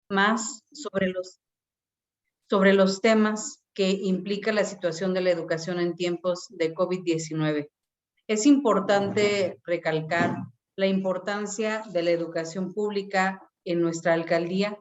más sobre los temas que implica la situación de la educación en tiempos de COVID-19. Es importante recalcar la importancia de la educación pública en nuestra alcaldía,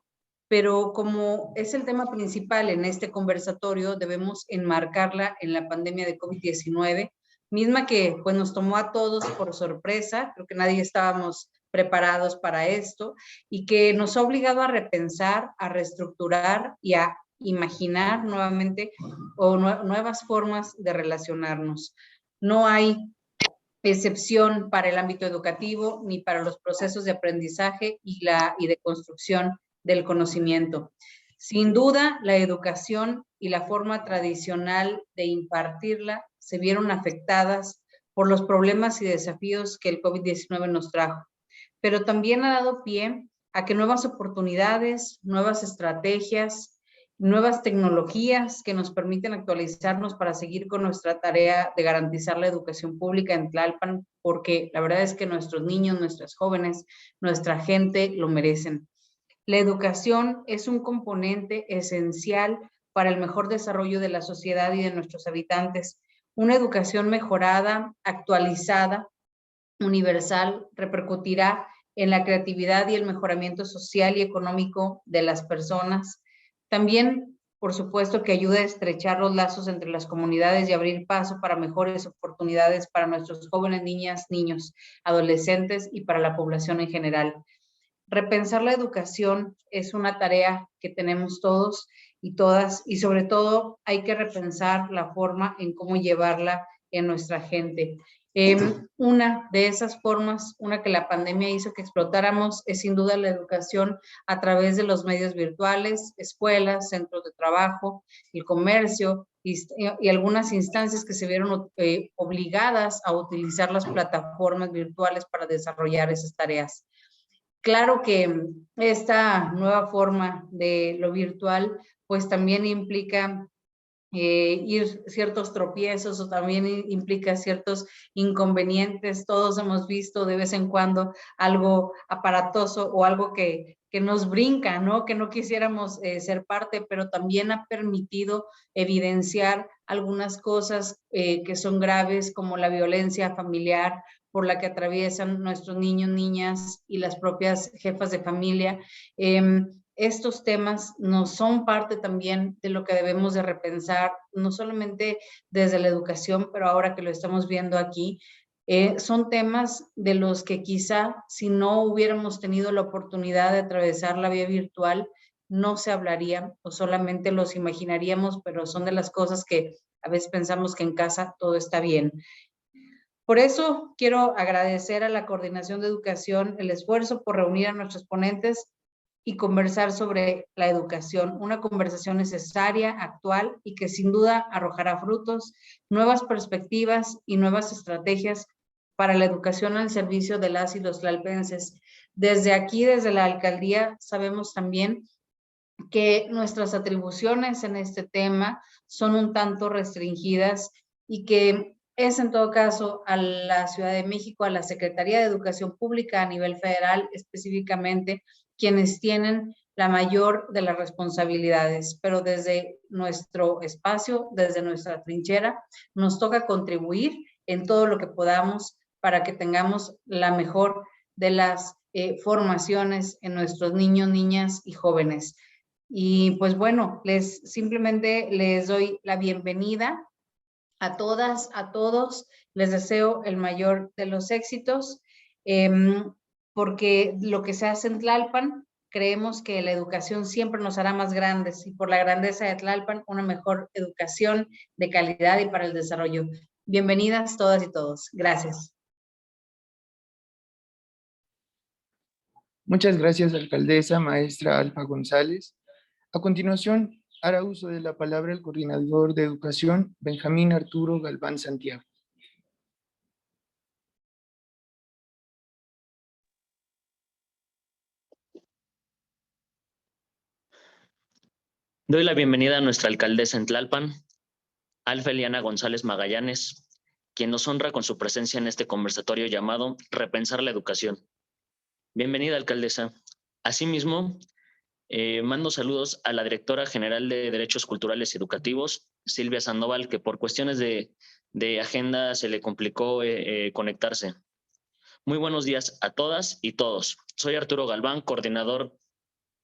pero como es el tema principal en este conversatorio, debemos enmarcarla en la pandemia de COVID-19, misma que pues, nos tomó a todos por sorpresa, creo que nadie estábamos preparados para esto, y que nos ha obligado a repensar, a reestructurar y a imaginar nuevamente nuevas formas de relacionarnos. No hay excepción para el ámbito educativo ni para los procesos de aprendizaje y de construcción del conocimiento. Sin duda, la educación y la forma tradicional de impartirla se vieron afectadas por los problemas y desafíos que el COVID-19 nos trajo, pero también ha dado pie a que nuevas oportunidades, nuevas estrategias, nuevas tecnologías que nos permiten actualizarnos para seguir con nuestra tarea de garantizar la educación pública en Tlalpan, porque la verdad es que nuestros niños, nuestras jóvenes, nuestra gente lo merecen. La educación es un componente esencial para el mejor desarrollo de la sociedad y de nuestros habitantes. Una educación mejorada, actualizada, universal, repercutirá en la creatividad y el mejoramiento social y económico de las personas. También, por supuesto, que ayuda a estrechar los lazos entre las comunidades y abrir paso para mejores oportunidades para nuestros jóvenes, niñas, niños, adolescentes y para la población en general. Repensar la educación es una tarea que tenemos todos y todas, y sobre todo hay que repensar la forma en cómo llevarla en nuestra gente. Una de esas formas, una que la pandemia hizo que explotáramos, es sin duda la educación a través de los medios virtuales, escuelas, centros de trabajo, el comercio y algunas instancias que se vieron obligadas a utilizar las plataformas virtuales para desarrollar esas tareas. Claro que esta nueva forma de lo virtual, pues también implica ir ciertos tropiezos o también implica ciertos inconvenientes. Todos hemos visto de vez en cuando algo aparatoso o algo que nos brinca, ¿no? Que no quisiéramos ser parte, pero también ha permitido evidenciar algunas cosas que son graves, como la violencia familiar por la que atraviesan nuestros niños, niñas y las propias jefas de familia. Estos temas no son parte también de lo que debemos de repensar, no solamente desde la educación, pero ahora que lo estamos viendo aquí, son temas de los que quizá si no hubiéramos tenido la oportunidad de atravesar la vía virtual, no se hablaría o solamente los imaginaríamos, pero son de las cosas que a veces pensamos que en casa todo está bien. Por eso quiero agradecer a la Coordinación de Educación el esfuerzo por reunir a nuestros ponentes y conversar sobre la educación, una conversación necesaria, actual y que sin duda arrojará frutos, nuevas perspectivas y nuevas estrategias para la educación al servicio de las y los tlalpenses. Desde aquí, desde la alcaldía, sabemos también que nuestras atribuciones en este tema son un tanto restringidas y que es en todo caso a la Ciudad de México, a la Secretaría de Educación Pública a nivel federal específicamente, quienes tienen la mayor de las responsabilidades, pero desde nuestro espacio, desde nuestra trinchera, nos toca contribuir en todo lo que podamos para que tengamos la mejor de las formaciones en nuestros niños, niñas y jóvenes. Y pues bueno, simplemente les doy la bienvenida a todas, a todos. Les deseo el mayor de los éxitos, porque lo que se hace en Tlalpan, creemos que la educación siempre nos hará más grandes y por la grandeza de Tlalpan, una mejor educación de calidad y para el desarrollo. Bienvenidas todas y todos. Gracias. Muchas gracias, alcaldesa, maestra Alfa González. A continuación, hará uso de la palabra el coordinador de educación, Benjamín Arturo Galván Santiago. Doy la bienvenida a nuestra alcaldesa en Tlalpan, Alfa Eliana González Magallanes, quien nos honra con su presencia en este conversatorio llamado Repensar la Educación. Bienvenida, alcaldesa. Asimismo, Mando saludos a la directora general de Derechos Culturales y Educativos, Silvia Sandoval, que por cuestiones de agenda se le complicó conectarse. Muy buenos días a todas y todos. Soy Arturo Galván, coordinador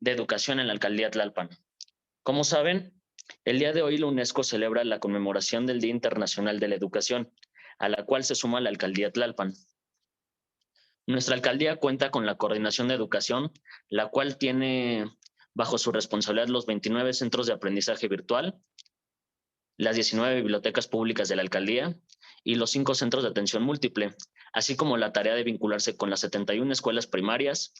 de Educación en la Alcaldía Tlalpan. Como saben, el día de hoy la UNESCO celebra la conmemoración del Día Internacional de la Educación, a la cual se suma la Alcaldía Tlalpan. Nuestra alcaldía cuenta con la Coordinación de Educación, la cual tiene bajo su responsabilidad los 29 centros de aprendizaje virtual, las 19 bibliotecas públicas de la alcaldía y los 5 centros de atención múltiple, así como la tarea de vincularse con las 71 escuelas primarias,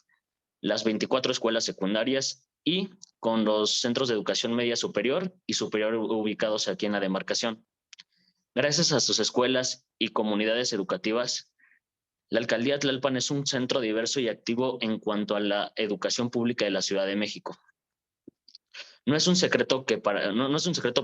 las 24 escuelas secundarias y con los centros de educación media superior y superior ubicados aquí en la demarcación. Gracias a sus escuelas y comunidades educativas, la Alcaldía Tlalpan es un centro diverso y activo en cuanto a la educación pública de la Ciudad de México. No es un secreto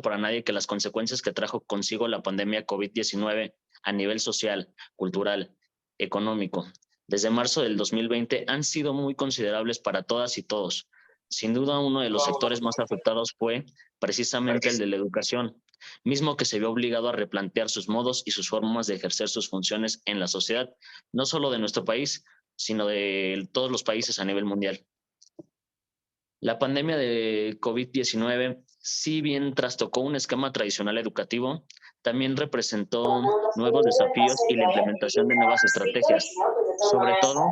para nadie que las consecuencias que trajo consigo la pandemia COVID-19 a nivel social, cultural, económico, desde marzo del 2020 han sido muy considerables para todas y todos. Sin duda, uno de los sectores más afectados fue precisamente el de la educación, mismo que se vio obligado a replantear sus modos y sus formas de ejercer sus funciones en la sociedad, no solo de nuestro país, sino de todos los países a nivel mundial. La pandemia de COVID-19, si bien trastocó un esquema tradicional educativo, también representó nuevos desafíos y la implementación de nuevas estrategias. Sobre todo,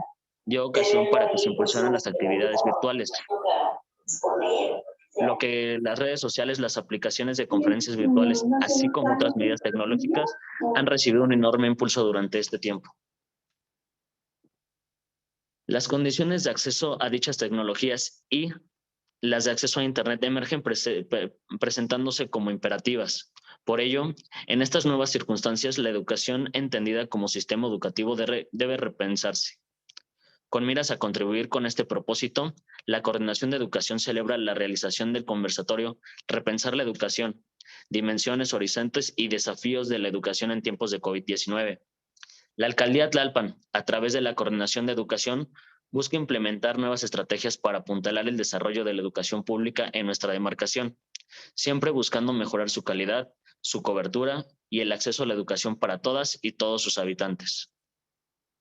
dio ocasión para que se impulsaran las actividades virtuales, lo que las redes sociales, las aplicaciones de conferencias virtuales, así como otras medidas tecnológicas, han recibido un enorme impulso durante este tiempo. Las condiciones de acceso a dichas tecnologías y las de acceso a Internet emergen presentándose como imperativas. Por ello, en estas nuevas circunstancias, la educación entendida como sistema educativo debe repensarse. Con miras a contribuir con este propósito, la Coordinación de Educación celebra la realización del conversatorio Repensar la Educación, Dimensiones, Horizontes y Desafíos de la Educación en tiempos de COVID-19. La Alcaldía Tlalpan, a través de la Coordinación de Educación, busca implementar nuevas estrategias para apuntalar el desarrollo de la educación pública en nuestra demarcación, siempre buscando mejorar su calidad, su cobertura y el acceso a la educación para todas y todos sus habitantes.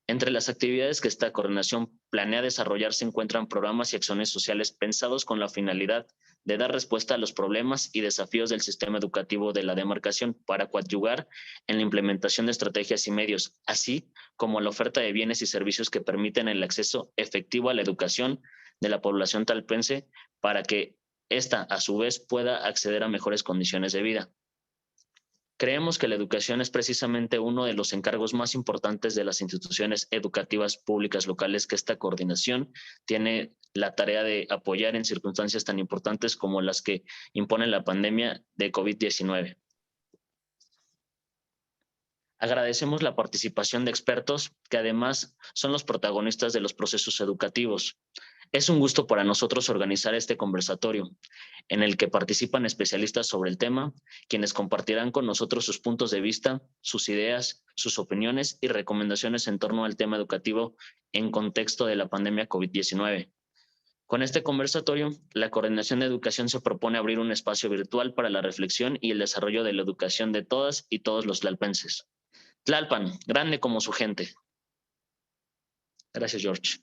Entre las actividades que esta coordinación planea desarrollar se encuentran programas y acciones sociales pensados con la finalidad de dar respuesta a los problemas y desafíos del sistema educativo de la demarcación para coadyuvar en la implementación de estrategias y medios, así como la oferta de bienes y servicios que permiten el acceso efectivo a la educación de la población talpense para que ésta, a su vez, pueda acceder a mejores condiciones de vida. Creemos que la educación es precisamente uno de los encargos más importantes de las instituciones educativas públicas locales que esta coordinación tiene la tarea de apoyar en circunstancias tan importantes como las que impone la pandemia de COVID-19. Agradecemos la participación de expertos que además son los protagonistas de los procesos educativos. Es un gusto para nosotros organizar este conversatorio, en el que participan especialistas sobre el tema, quienes compartirán con nosotros sus puntos de vista, sus ideas, sus opiniones y recomendaciones en torno al tema educativo en contexto de la pandemia COVID-19. Con este conversatorio, la Coordinación de Educación se propone abrir un espacio virtual para la reflexión y el desarrollo de la educación de todas y todos los tlalpenses. Tlalpan, grande como su gente. Gracias, George.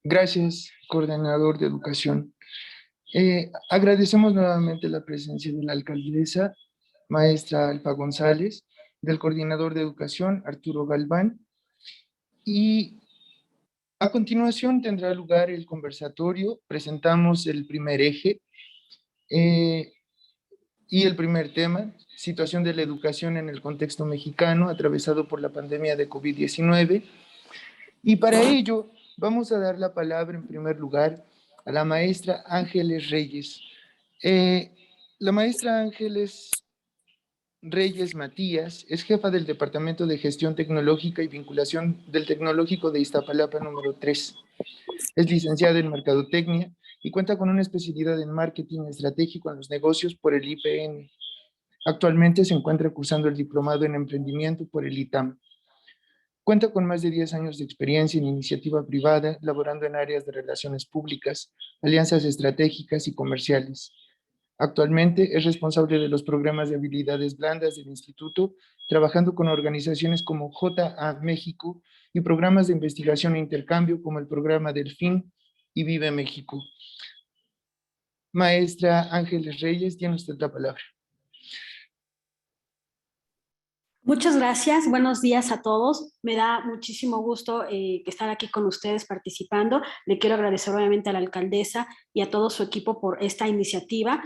Gracias, coordinador de educación. Agradecemos nuevamente la presencia de la alcaldesa, maestra Alfa González, del coordinador de educación, Arturo Galván, y a continuación tendrá lugar el conversatorio. Presentamos el primer eje y el primer tema, situación de la educación en el contexto mexicano atravesado por la pandemia de COVID-19. Y para ello vamos a dar la palabra en primer lugar a la maestra Ángeles Reyes. La maestra Ángeles Reyes Matías es jefa del Departamento de Gestión Tecnológica y Vinculación del Tecnológico de Iztapalapa número 3. Es licenciada en Mercadotecnia y cuenta con una especialidad en Marketing Estratégico en los Negocios por el IPN. Actualmente se encuentra cursando el Diplomado en Emprendimiento por el ITAM. Cuenta con más de 10 años de experiencia en iniciativa privada, laborando en áreas de relaciones públicas, alianzas estratégicas y comerciales. Actualmente es responsable de los programas de habilidades blandas del instituto, trabajando con organizaciones como JA México y programas de investigación e intercambio como el programa Delfín y Vive México. Maestra Ángeles Reyes, tiene usted la palabra. Muchas gracias, buenos días a todos. Me da muchísimo gusto estar aquí con ustedes participando. Le quiero agradecer obviamente a la alcaldesa y a todo su equipo por esta iniciativa.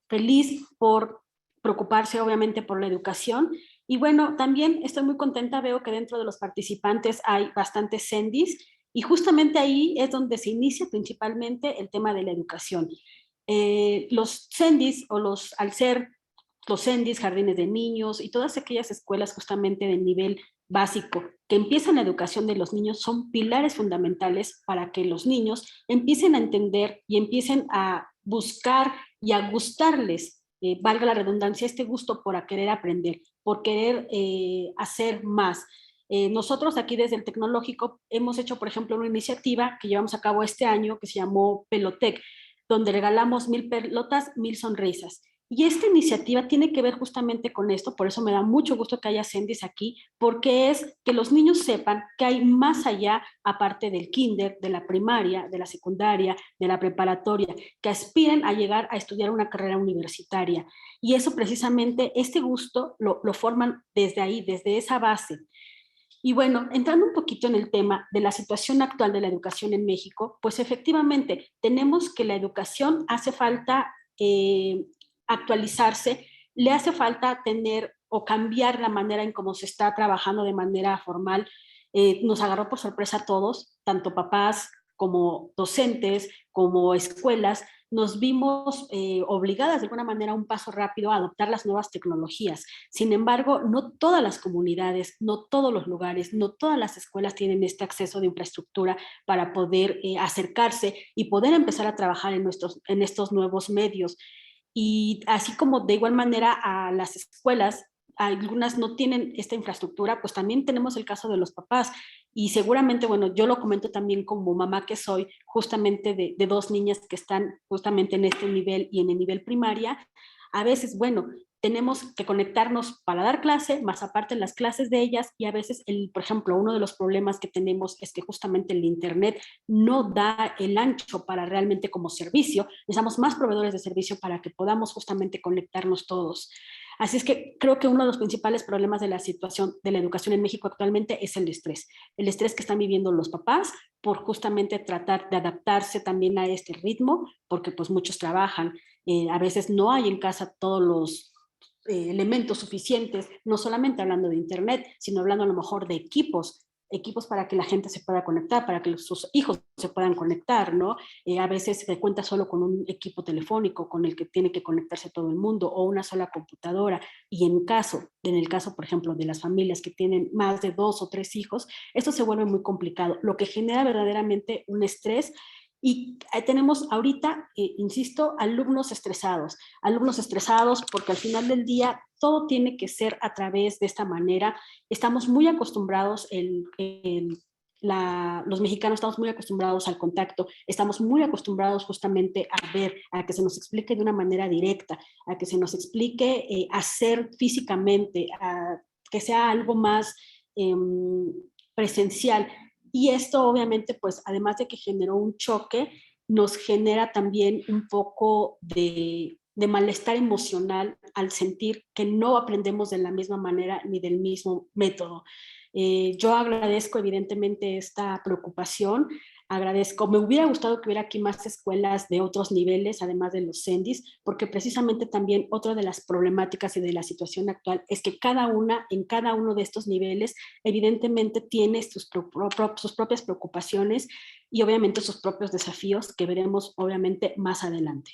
Feliz por preocuparse obviamente por la educación. Y bueno, también estoy muy contenta, veo que dentro de los participantes hay bastantes CENDIs y justamente ahí es donde se inicia principalmente el tema de la educación. Los CENDIs al ser los CENDIs, jardines de niños y todas aquellas escuelas justamente de nivel básico que empiezan la educación de los niños son pilares fundamentales para que los niños empiecen a entender y empiecen a buscar y a gustarles, valga la redundancia, este gusto por querer aprender, por querer hacer más. Nosotros aquí desde el Tecnológico hemos hecho, por ejemplo, una iniciativa que llevamos a cabo este año que se llamó Pelotec, donde regalamos 1000 pelotas, 1000 sonrisas. Y esta iniciativa tiene que ver justamente con esto, por eso me da mucho gusto que haya CENDIs aquí, porque es que los niños sepan que hay más allá, aparte del kinder, de la primaria, de la secundaria, de la preparatoria, que aspiren a llegar a estudiar una carrera universitaria. Y eso precisamente, este gusto lo forman desde ahí, desde esa base. Y bueno, entrando un poquito en el tema de la situación actual de la educación en México, pues efectivamente tenemos que la educación hace falta actualizarse, le hace falta tener o cambiar la manera en cómo se está trabajando de manera formal. Nos agarró por sorpresa a todos, tanto papás como docentes, como escuelas, nos vimos obligadas de alguna manera a un paso rápido a adoptar las nuevas tecnologías. Sin embargo, no todas las comunidades, no todos los lugares, no todas las escuelas tienen este acceso de infraestructura para poder acercarse y poder empezar a trabajar en estos nuevos medios. Y así como de igual manera a las escuelas, algunas no tienen esta infraestructura, pues también tenemos el caso de los papás. Y seguramente, bueno, yo lo comento también como mamá que soy, justamente de dos niñas que están justamente en este nivel y en el nivel primaria. A veces, bueno, tenemos que conectarnos para dar clase, más aparte las clases de ellas, y a veces, por ejemplo, uno de los problemas que tenemos es que justamente el internet no da el ancho para realmente como servicio. Necesitamos más proveedores de servicio para que podamos justamente conectarnos todos. Así es que creo que uno de los principales problemas de la situación de la educación en México actualmente es el estrés que están viviendo los papás por justamente tratar de adaptarse también a este ritmo, porque pues muchos trabajan, a veces no hay en casa todos los elementos suficientes, no solamente hablando de internet, sino hablando a lo mejor de equipos para que la gente se pueda conectar, para que sus hijos se puedan conectar, ¿no? A veces se cuenta solo con un equipo telefónico con el que tiene que conectarse todo el mundo o una sola computadora. Y en el caso, por ejemplo, de las familias que tienen más de 2 o 3 hijos, esto se vuelve muy complicado, lo que genera verdaderamente un estrés. Y tenemos ahorita, insisto, alumnos estresados porque al final del día todo tiene que ser a través de esta manera. Estamos muy acostumbrados, los mexicanos estamos muy acostumbrados al contacto, estamos muy acostumbrados justamente a ver, a que se nos explique de una manera directa, a que se nos explique hacer físicamente, a que sea algo más presencial. Y esto obviamente, pues además de que generó un choque, nos genera también un poco de malestar emocional al sentir que no aprendemos de la misma manera ni del mismo método. Yo agradezco evidentemente esta preocupación, me hubiera gustado que hubiera aquí más escuelas de otros niveles, además de los CENDIs, porque precisamente también otra de las problemáticas y de la situación actual es que en cada uno de estos niveles, evidentemente tiene sus propias preocupaciones y obviamente sus propios desafíos que veremos obviamente más adelante.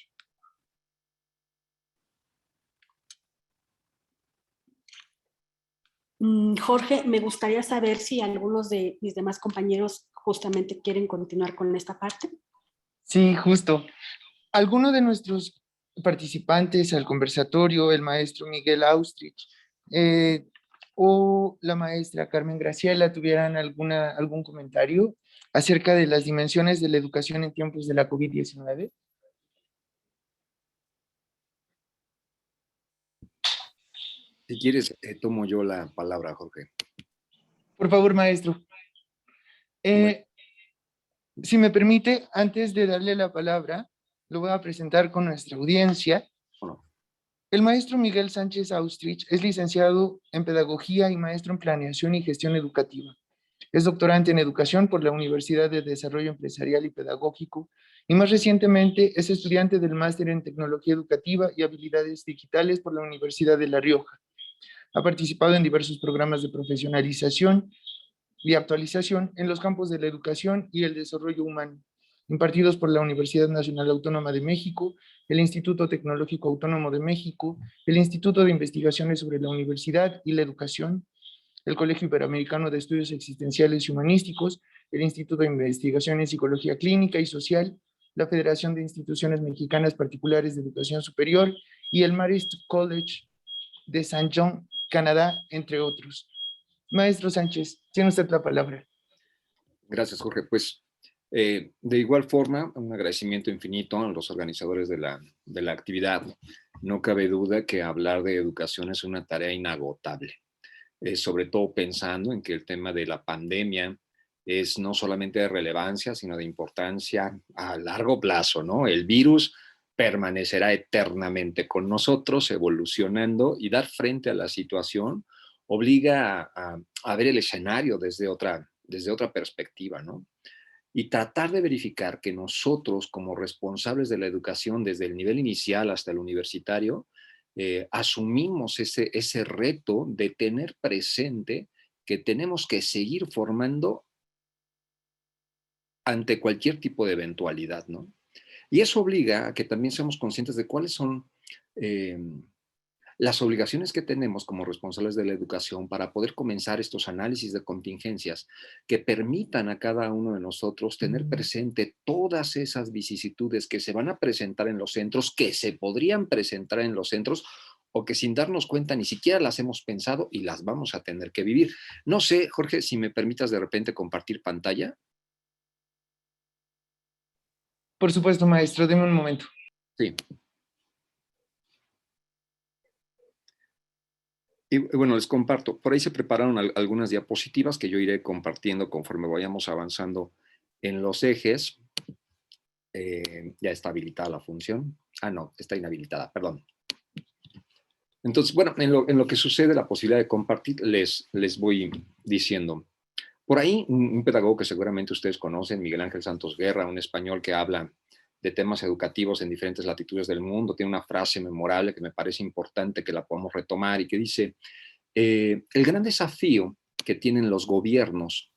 Jorge, me gustaría saber si algunos de mis demás compañeros justamente quieren continuar con esta parte. Sí, justo. Alguno de nuestros participantes al conversatorio, el maestro Miguel Austrich, o la maestra Carmen Graciela tuvieran algún comentario acerca de las dimensiones de la educación en tiempos de la COVID-19. Si quieres, tomo yo la palabra, Jorge. Por favor, maestro. Si me permite, antes de darle la palabra, lo voy a presentar con nuestra audiencia. Bueno. El maestro Miguel Sánchez Austrich es licenciado en Pedagogía y maestro en Planeación y Gestión Educativa. Es doctorante en Educación por la Universidad de Desarrollo Empresarial y Pedagógico y más recientemente es estudiante del Máster en Tecnología Educativa y Habilidades Digitales por la Universidad de La Rioja. Ha participado en diversos programas de profesionalización y actualización en los campos de la educación y el desarrollo humano, impartidos por la Universidad Nacional Autónoma de México, el Instituto Tecnológico Autónomo de México, el Instituto de Investigaciones sobre la Universidad y la Educación, el Colegio Iberoamericano de Estudios Existenciales y Humanísticos, el Instituto de Investigación en Psicología Clínica y Social, la Federación de Instituciones Mexicanas Particulares de Educación Superior y el Marist College de Saint John, Canadá, entre otros. Maestro Sánchez, tiene usted la palabra. Gracias, Jorge. Pues, de igual forma, un agradecimiento infinito a los organizadores de la actividad. No cabe duda que hablar de educación es una tarea inagotable, sobre todo pensando en que el tema de la pandemia es no solamente de relevancia, sino de importancia a largo plazo, ¿no? El virus permanecerá eternamente con nosotros, evolucionando, y dar frente a la situación obliga a ver el escenario desde otra perspectiva, ¿no? Y tratar de verificar que nosotros, como responsables de la educación, desde el nivel inicial hasta el universitario, asumimos ese reto de tener presente que tenemos que seguir formando ante cualquier tipo de eventualidad, ¿no? Y eso obliga a que también seamos conscientes de cuáles son las obligaciones que tenemos como responsables de la educación para poder comenzar estos análisis de contingencias que permitan a cada uno de nosotros tener presente todas esas vicisitudes que se van a presentar en los centros, que se podrían presentar en los centros o que sin darnos cuenta ni siquiera las hemos pensado y las vamos a tener que vivir. No sé, Jorge, si me permitas de repente compartir pantalla. Por supuesto, maestro, deme un momento. Sí. Y bueno, les comparto. Por ahí se prepararon algunas diapositivas que yo iré compartiendo conforme vayamos avanzando en los ejes. Ya está habilitada la función. Ah, no, está inhabilitada, perdón. Entonces, bueno, en lo que sucede, la posibilidad de compartir, les voy diciendo. Por ahí, un pedagogo que seguramente ustedes conocen, Miguel Ángel Santos Guerra, un español que habla de temas educativos en diferentes latitudes del mundo, tiene una frase memorable que me parece importante que la podamos retomar y que dice, el gran desafío que tienen los gobiernos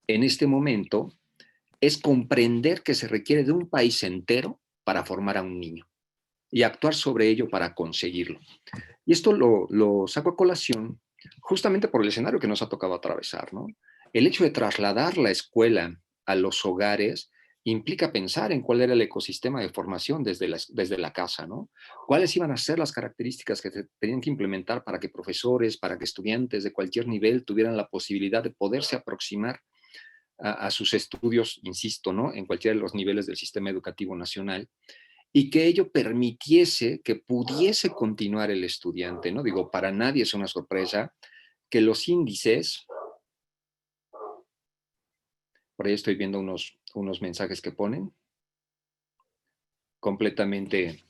en este momento es comprender que se requiere de un país entero para formar a un niño y actuar sobre ello para conseguirlo. Y esto lo saco a colación justamente por el escenario que nos ha tocado atravesar, ¿no? El hecho de trasladar la escuela a los hogares implica pensar en cuál era el ecosistema de formación desde la casa, ¿no? Cuáles iban a ser las características que se tenían que implementar para que profesores, para que estudiantes de cualquier nivel tuvieran la posibilidad de poderse aproximar a sus estudios, insisto, ¿no? En cualquiera de los niveles del sistema educativo nacional, y que ello permitiese que pudiese continuar el estudiante, ¿no? Digo, para nadie es una sorpresa que los índices, por ahí estoy viendo unos mensajes que ponen, completamente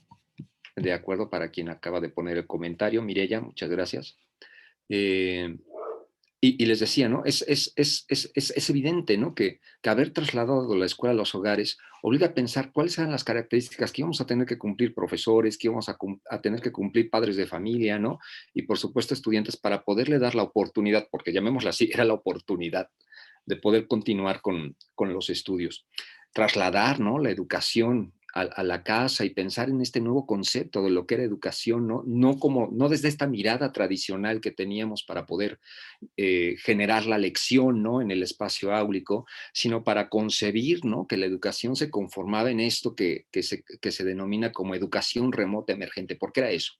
de acuerdo para quien acaba de poner el comentario, Mireya, muchas gracias. Y les decía, ¿no? Es evidente, ¿no? Que haber trasladado la escuela a los hogares obliga a pensar cuáles eran las características que íbamos a tener que cumplir profesores, que íbamos a tener que cumplir padres de familia, ¿no? Y por supuesto estudiantes para poderle dar la oportunidad, porque llamémosla así, era la oportunidad de poder continuar con los estudios. Trasladar, ¿no? La educación a la casa y pensar en este nuevo concepto de lo que era educación, ¿no? No desde esta mirada tradicional que teníamos para poder generar la lección, ¿no? En el espacio áulico, sino para concebir, ¿no? Que la educación se conformaba en esto que se denomina como educación remota emergente. ¿Por qué era eso?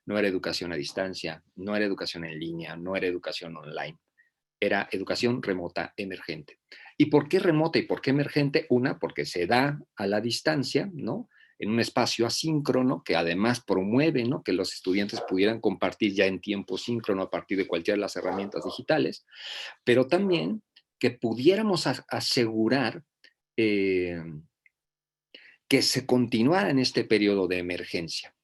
no era educación a distancia, no era educación en línea, no era educación online. Era educación remota emergente. ¿Y por qué remota y por qué emergente? Una, porque se da a la distancia, ¿no? En un espacio asíncrono que además promueve, ¿no?, que los estudiantes pudieran compartir ya en tiempo síncrono a partir de cualquiera de las herramientas digitales, pero también que pudiéramos asegurar eh, que se continuara en este periodo de emergencia.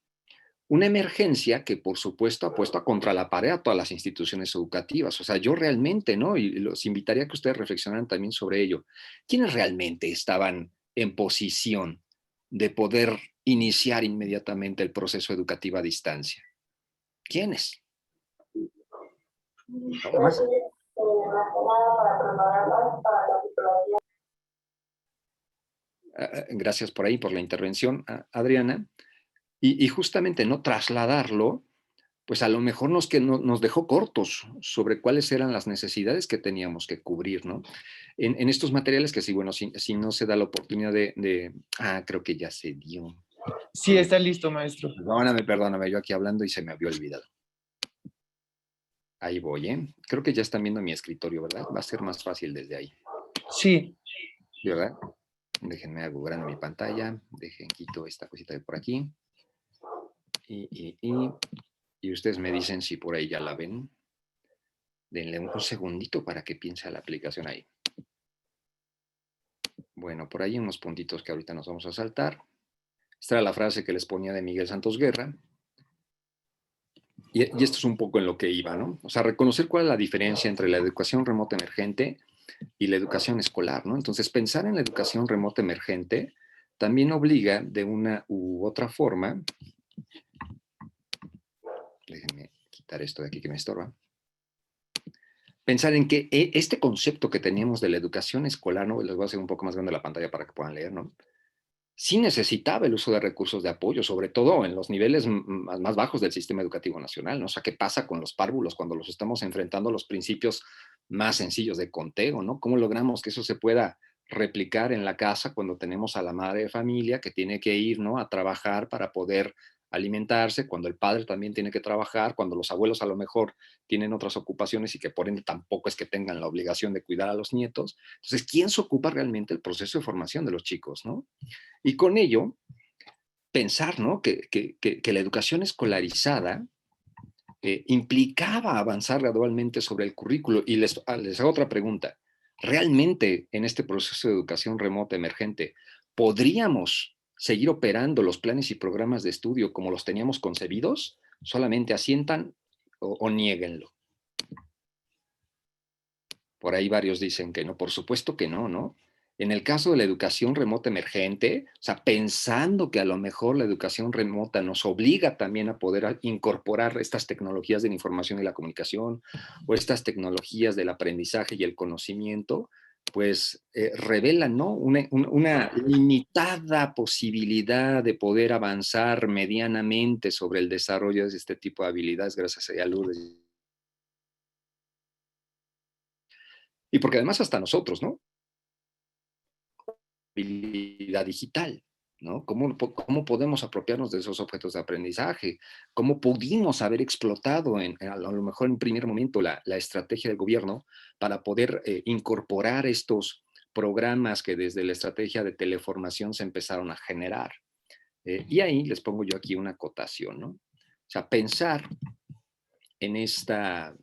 Una emergencia que, por supuesto, ha puesto contra la pared a todas las instituciones educativas. O sea, yo realmente, ¿no? Y los invitaría a que ustedes reflexionaran también sobre ello. ¿Quiénes realmente estaban en posición de poder iniciar inmediatamente el proceso educativo a distancia? ¿Quiénes? ¿No más? Gracias por ahí, por la intervención, Adriana. Y justamente no trasladarlo, pues a lo mejor nos dejó cortos sobre cuáles eran las necesidades que teníamos que cubrir, ¿no? En estos materiales que sí, bueno, si no se da la oportunidad creo que ya se dio. Sí, está listo, maestro. Perdóname, yo aquí hablando y se me había olvidado. Ahí voy, ¿eh? Creo que ya están viendo mi escritorio, ¿verdad? Va a ser más fácil desde ahí. Sí. ¿Verdad? Déjenme hago grande mi pantalla. Quito esta cosita de por aquí. Y ustedes me dicen si por ahí ya la ven. Denle un segundito para que piense la aplicación ahí. Bueno, por ahí unos puntitos que ahorita nos vamos a saltar. Esta era la frase que les ponía de Miguel Santos Guerra. Y esto es un poco en lo que iba, ¿no? O sea, reconocer cuál es la diferencia entre la educación remota emergente y la educación escolar, ¿no? Entonces, pensar en la educación remota emergente también obliga de una u otra forma. Déjenme quitar esto de aquí que me estorba. Pensar en que este concepto que teníamos de la educación escolar, ¿no? Les voy a hacer un poco más grande la pantalla para que puedan leer, ¿no? Sí necesitaba el uso de recursos de apoyo, sobre todo en los niveles más bajos del sistema educativo nacional, ¿no? O sea, ¿qué pasa con los párvulos cuando los estamos enfrentando a los principios más sencillos de conteo, ¿no? ¿Cómo logramos que eso se pueda replicar en la casa cuando tenemos a la madre de familia que tiene que ir, ¿no?, a trabajar para poder alimentarse, cuando el padre también tiene que trabajar, cuando los abuelos a lo mejor tienen otras ocupaciones y que por ende tampoco es que tengan la obligación de cuidar a los nietos? Entonces, ¿quién se ocupa realmente del proceso de formación de los chicos, ¿no? Y con ello, pensar, ¿no?, que la educación escolarizada implicaba avanzar gradualmente sobre el currículo. Y les hago otra pregunta. ¿Realmente en este proceso de educación remota emergente podríamos seguir operando los planes y programas de estudio como los teníamos concebidos? Solamente asientan o niéguenlo. Por ahí varios dicen que no, por supuesto que no, ¿no? En el caso de la educación remota emergente, o sea, pensando que a lo mejor la educación remota nos obliga también a poder incorporar estas tecnologías de la información y la comunicación o estas tecnologías del aprendizaje y el conocimiento, pues revelan, ¿no?, una limitada posibilidad de poder avanzar medianamente sobre el desarrollo de este tipo de habilidades, gracias a Lourdes. Y porque además hasta nosotros, ¿no?, habilidad digital, ¿no? ¿Cómo podemos apropiarnos de esos objetos de aprendizaje? ¿Cómo pudimos haber explotado a lo mejor en primer momento la estrategia del gobierno para poder incorporar estos programas que desde la estrategia de teleformación se empezaron a generar? Y ahí les pongo yo aquí una acotación, ¿no? O sea, pensar en esta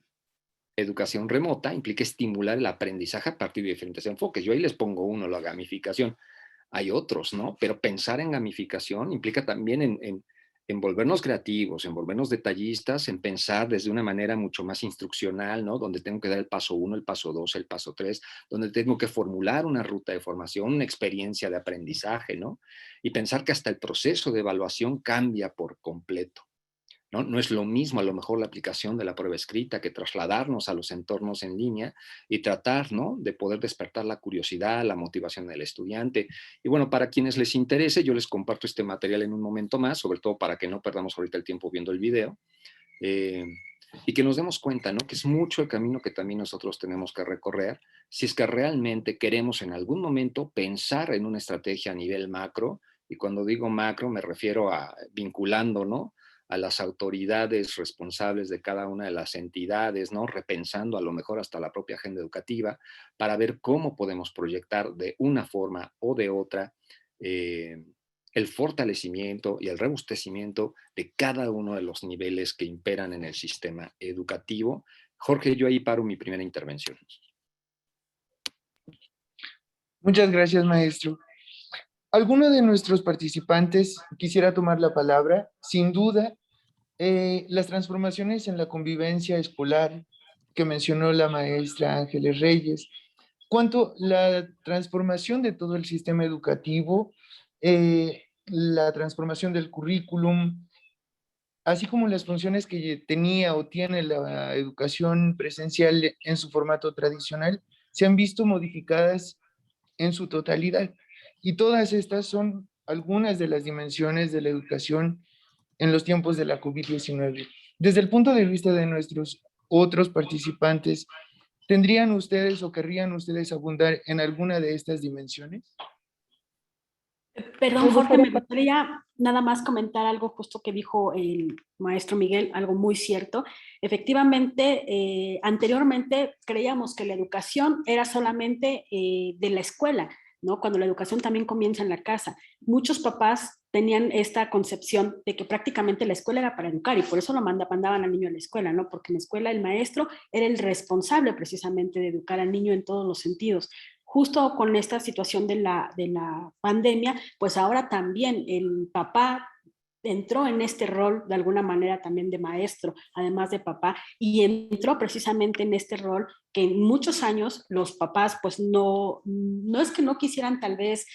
educación remota implica estimular el aprendizaje a partir de diferentes enfoques. Yo ahí les pongo uno, la gamificación. Hay otros, ¿no? Pero pensar en gamificación implica también en volvernos creativos, en volvernos detallistas, en pensar desde una manera mucho más instruccional, ¿no? Donde tengo que dar el paso 1, el paso 2, el paso 3, donde tengo que formular una ruta de formación, una experiencia de aprendizaje, ¿no? Y pensar que hasta el proceso de evaluación cambia por completo, ¿no? No es lo mismo a lo mejor la aplicación de la prueba escrita que trasladarnos a los entornos en línea y tratar, ¿no?, de poder despertar la curiosidad, la motivación del estudiante. Y bueno, para quienes les interese, yo les comparto este material en un momento más, sobre todo para que no perdamos ahorita el tiempo viendo el video, y que nos demos cuenta, ¿no?, que es mucho el camino que también nosotros tenemos que recorrer si es que realmente queremos en algún momento pensar en una estrategia a nivel macro. Y cuando digo macro me refiero a vinculando, ¿no?, a las autoridades responsables de cada una de las entidades, ¿no? Repensando a lo mejor hasta la propia agenda educativa, para ver cómo podemos proyectar de una forma o de otra el fortalecimiento y el robustecimiento de cada uno de los niveles que imperan en el sistema educativo. Jorge, yo ahí paro mi primera intervención. Muchas gracias, maestro. ¿Alguno de nuestros participantes quisiera tomar la palabra? Sin duda, las transformaciones en la convivencia escolar que mencionó la maestra Ángeles Reyes, cuanto la transformación de todo el sistema educativo, la transformación del currículum, así como las funciones que tenía o tiene la educación presencial en su formato tradicional, se han visto modificadas en su totalidad. Y todas estas son algunas de las dimensiones de la educación en los tiempos de la COVID-19. Desde el punto de vista de nuestros otros participantes, ¿tendrían ustedes o querrían ustedes abundar en alguna de estas dimensiones? Perdón, Jorge, me gustaría nada más comentar algo justo que dijo el maestro Miguel, algo muy cierto. Efectivamente, anteriormente creíamos que la educación era solamente de la escuela, ¿no? Cuando la educación también comienza en la casa. Muchos papás tenían esta concepción de que prácticamente la escuela era para educar y por eso lo mandaban al niño a la escuela, ¿no? Porque en la escuela el maestro era el responsable precisamente de educar al niño en todos los sentidos. Justo con esta situación de la pandemia, pues ahora también el papá entró en este rol de alguna manera también de maestro, además de papá, y entró precisamente en este rol que en muchos años los papás pues no es que no quisieran tal vez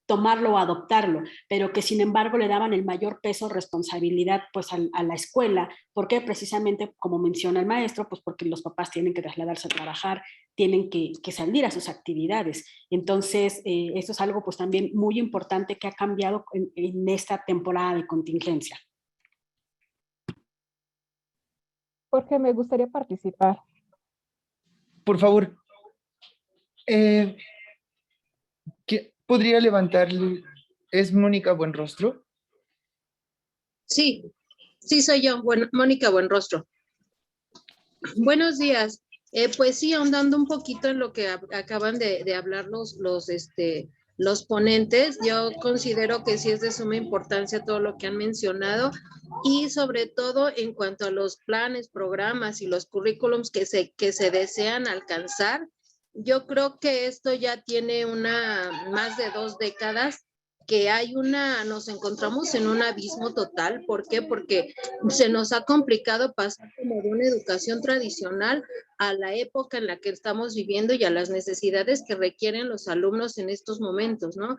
tomarlo o adoptarlo, pero que sin embargo le daban el mayor peso, responsabilidad pues a la escuela, porque precisamente como menciona el maestro, pues porque los papás tienen que trasladarse a trabajar, tienen que salir a sus actividades. Entonces, eso es algo pues también muy importante que ha cambiado en esta temporada de contingencia. Jorge, me gustaría participar. Por favor. ¿Podría levantarle? ¿Es Mónica Buenrostro? Sí, soy yo, Mónica Buenrostro. Buenos días. Pues sí, ahondando un poquito en lo que acaban de hablar los ponentes, yo considero que sí es de suma importancia todo lo que han mencionado y sobre todo en cuanto a los planes, programas y los currículums que se desean alcanzar. Yo creo que esto ya tiene más de 2 décadas que nos encontramos en un abismo total. ¿Por qué? Porque se nos ha complicado pasar como de una educación tradicional a la época en la que estamos viviendo y a las necesidades que requieren los alumnos en estos momentos, ¿no?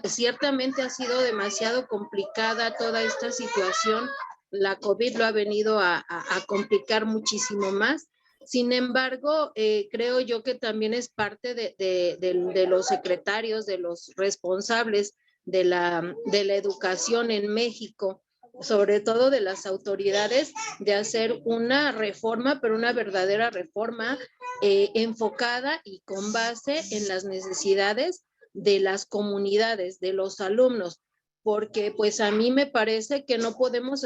Ciertamente ha sido demasiado complicada toda esta situación. La COVID lo ha venido a complicar muchísimo más. Sin embargo, creo yo que también es parte de los secretarios, de los responsables de la educación en México, sobre todo de las autoridades, de hacer una reforma, pero una verdadera reforma enfocada y con base en las necesidades de las comunidades, de los alumnos, porque pues a mí me parece que no podemos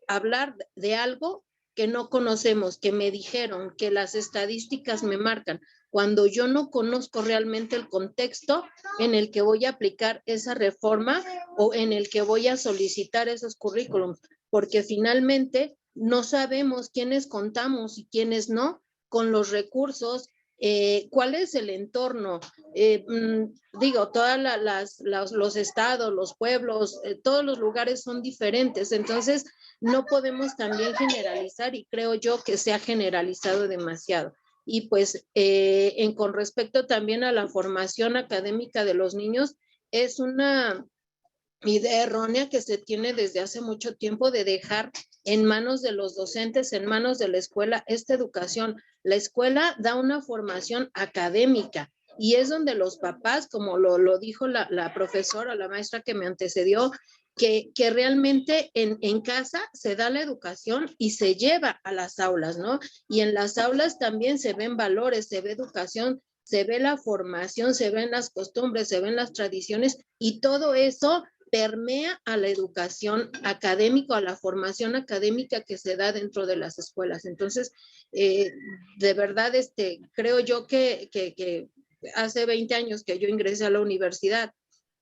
hablar de algo que no conocemos, que me dijeron, que las estadísticas me marcan, cuando yo no conozco realmente el contexto en el que voy a aplicar esa reforma o en el que voy a solicitar esos currículums, porque finalmente no sabemos quiénes contamos y quiénes no con los recursos, cuál es el entorno. Todos los estados, los pueblos, todos los lugares son diferentes, entonces no podemos también generalizar y creo yo que se ha generalizado demasiado. Y pues con respecto también a la formación académica de los niños, es una idea errónea que se tiene desde hace mucho tiempo de dejar en manos de los docentes, en manos de la escuela, esta educación. La escuela da una formación académica y es donde los papás, como lo dijo la profesora, la maestra que me antecedió, que realmente en casa se da la educación y se lleva a las aulas, ¿no? Y en las aulas también se ven valores, se ve educación, se ve la formación, se ven las costumbres, se ven las tradiciones y todo eso permea a la educación académica, a la formación académica que se da dentro de las escuelas. Entonces, de verdad, creo yo que hace 20 años que yo ingresé a la universidad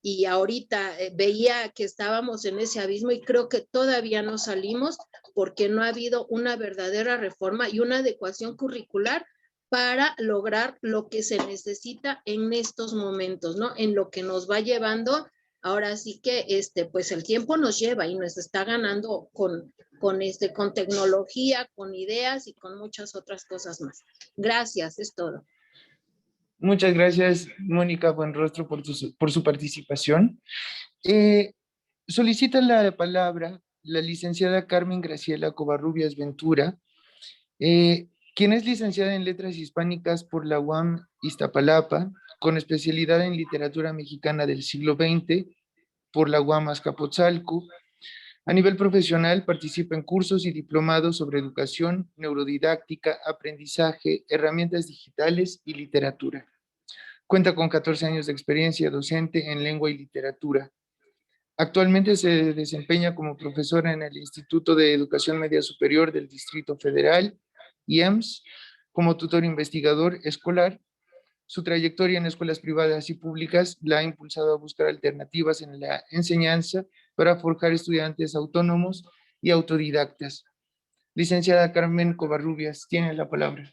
y ahorita veía que estábamos en ese abismo y creo que todavía no salimos porque no ha habido una verdadera reforma y una adecuación curricular para lograr lo que se necesita en estos momentos, ¿no? En lo que nos va llevando. Ahora sí que pues el tiempo nos lleva y nos está ganando con tecnología, con ideas y con muchas otras cosas más. Gracias, es todo. Muchas gracias, Mónica Buenrostro, por su participación. Solicita la palabra la licenciada Carmen Graciela Covarrubias Ventura, quien es licenciada en Letras Hispánicas por la UAM Iztapalapa, con especialidad en Literatura Mexicana del siglo XX por la UAM Azcapotzalco. A nivel profesional, participa en cursos y diplomados sobre educación, neurodidáctica, aprendizaje, herramientas digitales y literatura. Cuenta con 14 años de experiencia docente en lengua y literatura. Actualmente se desempeña como profesora en el Instituto de Educación Media Superior del Distrito Federal, IEMS, como tutor investigador escolar. Su trayectoria en escuelas privadas y públicas la ha impulsado a buscar alternativas en la enseñanza para forjar estudiantes autónomos y autodidactas. Licenciada Carmen Covarrubias, tiene la palabra.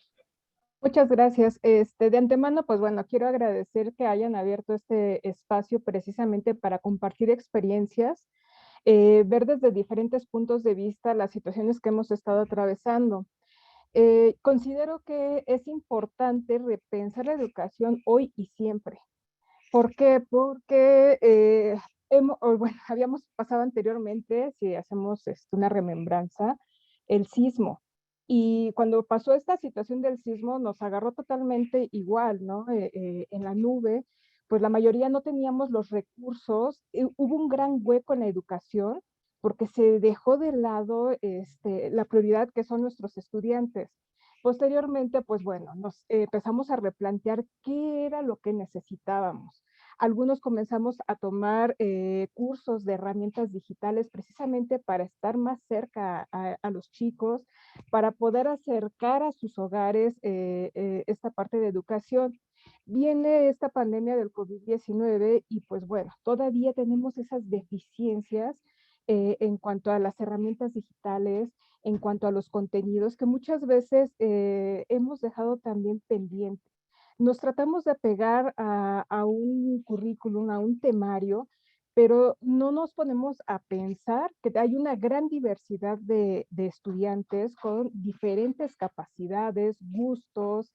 Muchas gracias. De antemano, pues bueno, quiero agradecer que hayan abierto este espacio precisamente para compartir experiencias, ver desde diferentes puntos de vista las situaciones que hemos estado atravesando. Considero que es importante repensar la educación hoy y siempre. ¿Por qué? Porque bueno, habíamos pasado anteriormente, si hacemos una remembranza, el sismo. Y cuando pasó esta situación del sismo, nos agarró totalmente igual, ¿no? En la nube, pues la mayoría no teníamos los recursos. Hubo un gran hueco en la educación porque se dejó de lado la prioridad que son nuestros estudiantes. Posteriormente, pues bueno, nos empezamos a replantear qué era lo que necesitábamos. Algunos comenzamos a tomar cursos de herramientas digitales precisamente para estar más cerca a los chicos, para poder acercar a sus hogares esta parte de educación. Viene esta pandemia del COVID-19 y pues bueno, todavía tenemos esas deficiencias en cuanto a las herramientas digitales, en cuanto a los contenidos que muchas veces hemos dejado también pendientes. Nos tratamos de apegar a un currículum, a un temario, pero no nos ponemos a pensar que hay una gran diversidad de estudiantes con diferentes capacidades, gustos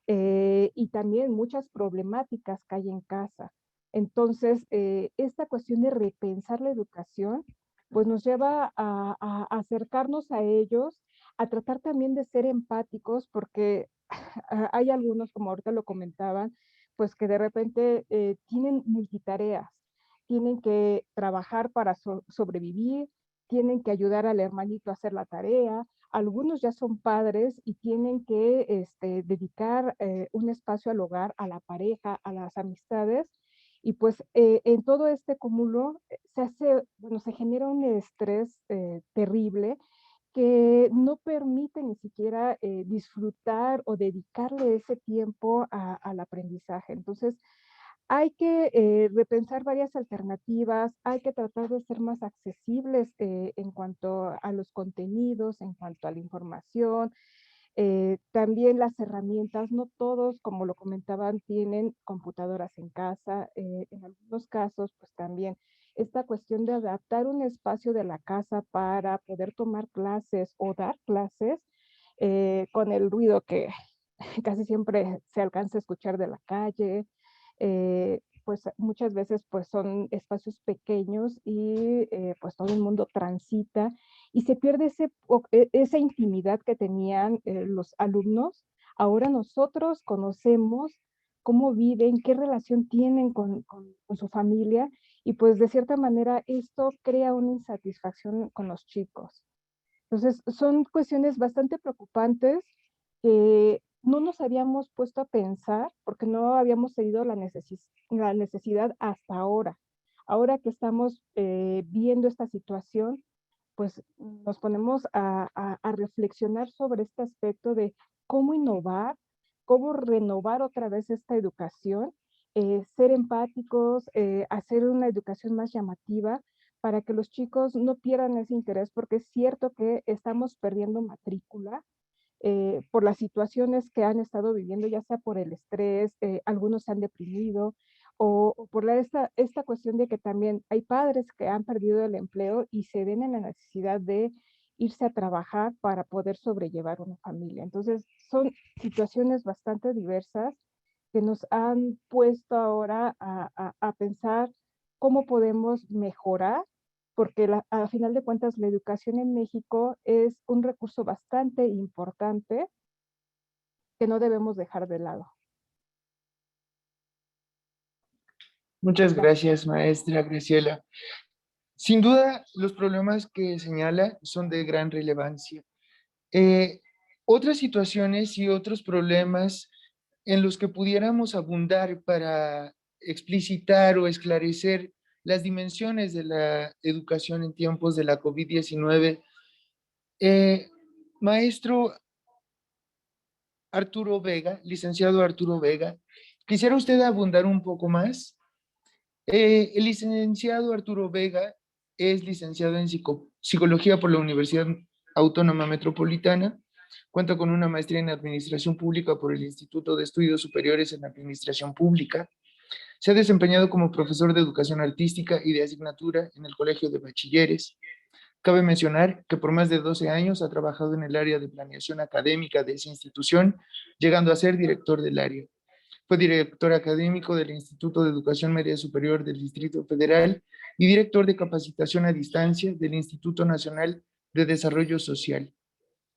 y también muchas problemáticas que hay en casa. Entonces, esta cuestión de repensar la educación, pues nos lleva a acercarnos a ellos, a tratar también de ser empáticos, porque hay algunos, como ahorita lo comentaban, pues que de repente tienen multitareas, tienen que trabajar para sobrevivir, tienen que ayudar al hermanito a hacer la tarea, algunos ya son padres y tienen que dedicar un espacio al hogar, a la pareja, a las amistades, y pues en todo este cúmulo se genera un estrés terrible que no permite ni siquiera disfrutar o dedicarle ese tiempo al aprendizaje. Entonces, hay que repensar varias alternativas, hay que tratar de ser más accesibles en cuanto a los contenidos, en cuanto a la información, también las herramientas. No todos, como lo comentaban, tienen computadoras en casa. En algunos casos, pues también esta cuestión de adaptar un espacio de la casa para poder tomar clases o dar clases con el ruido que casi siempre se alcanza a escuchar de la calle. Pues muchas veces pues son espacios pequeños y pues todo el mundo transita y se pierde esa intimidad que tenían los alumnos. Ahora nosotros conocemos cómo viven, qué relación tienen con su familia y pues de cierta manera esto crea una insatisfacción con los chicos. Entonces son cuestiones bastante preocupantes que no nos habíamos puesto a pensar porque no habíamos tenido la necesidad hasta ahora. Ahora que estamos viendo esta situación, pues nos ponemos a reflexionar sobre este aspecto de cómo innovar, cómo renovar otra vez esta educación, ser empáticos, hacer una educación más llamativa para que los chicos no pierdan ese interés, porque es cierto que estamos perdiendo matrícula por las situaciones que han estado viviendo, ya sea por el estrés, algunos se han deprimido, o por esta cuestión de que también hay padres que han perdido el empleo y se ven en la necesidad de irse a trabajar para poder sobrellevar una familia. Entonces, son situaciones bastante diversas que nos han puesto ahora a pensar cómo podemos mejorar, porque a final de cuentas la educación en México es un recurso bastante importante que no debemos dejar de lado. Muchas gracias, maestra Graciela. Sin duda, los problemas que señala son de gran relevancia. Otras situaciones y otros problemas en los que pudiéramos abundar para explicitar o esclarecer las dimensiones de la educación en tiempos de la COVID-19. Maestro Arturo Vega, licenciado Arturo Vega, ¿quisiera usted abundar un poco más? El licenciado Arturo Vega es licenciado en Psicología por la Universidad Autónoma Metropolitana, cuenta con una maestría en Administración Pública por el Instituto de Estudios Superiores en Administración Pública. Se ha desempeñado como profesor de Educación Artística y de Asignatura en el Colegio de Bachilleres. Cabe mencionar que por más de 12 años ha trabajado en el área de planeación académica de esa institución, llegando a ser director del área. Fue director académico del Instituto de Educación Media Superior del Distrito Federal y director de capacitación a distancia del Instituto Nacional de Desarrollo Social.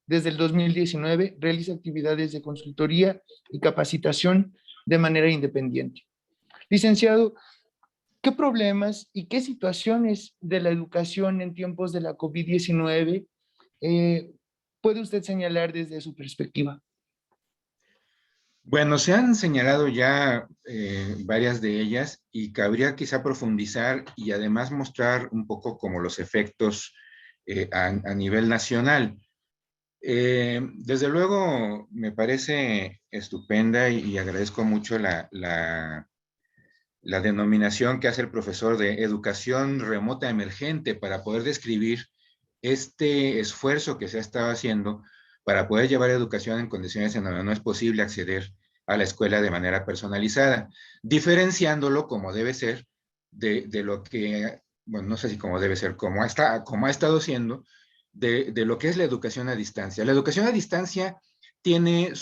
Desde el 2019 realiza actividades de consultoría y capacitación de manera independiente. Licenciado, ¿qué problemas y qué situaciones de la educación en tiempos de la COVID-19 puede usted señalar desde su perspectiva? Bueno, se han señalado ya varias de ellas y cabría quizá profundizar y además mostrar un poco como los efectos a nivel nacional. Desde luego me parece estupenda y agradezco mucho la denominación que hace el profesor de educación remota emergente para poder describir este esfuerzo que se ha estado haciendo para poder llevar educación en condiciones en donde no es posible acceder a la escuela de manera personalizada, diferenciándolo como debe ser de lo que, bueno, no sé si como debe ser, como ha estado siendo, de lo que es la educación a distancia. La educación a distancia tiene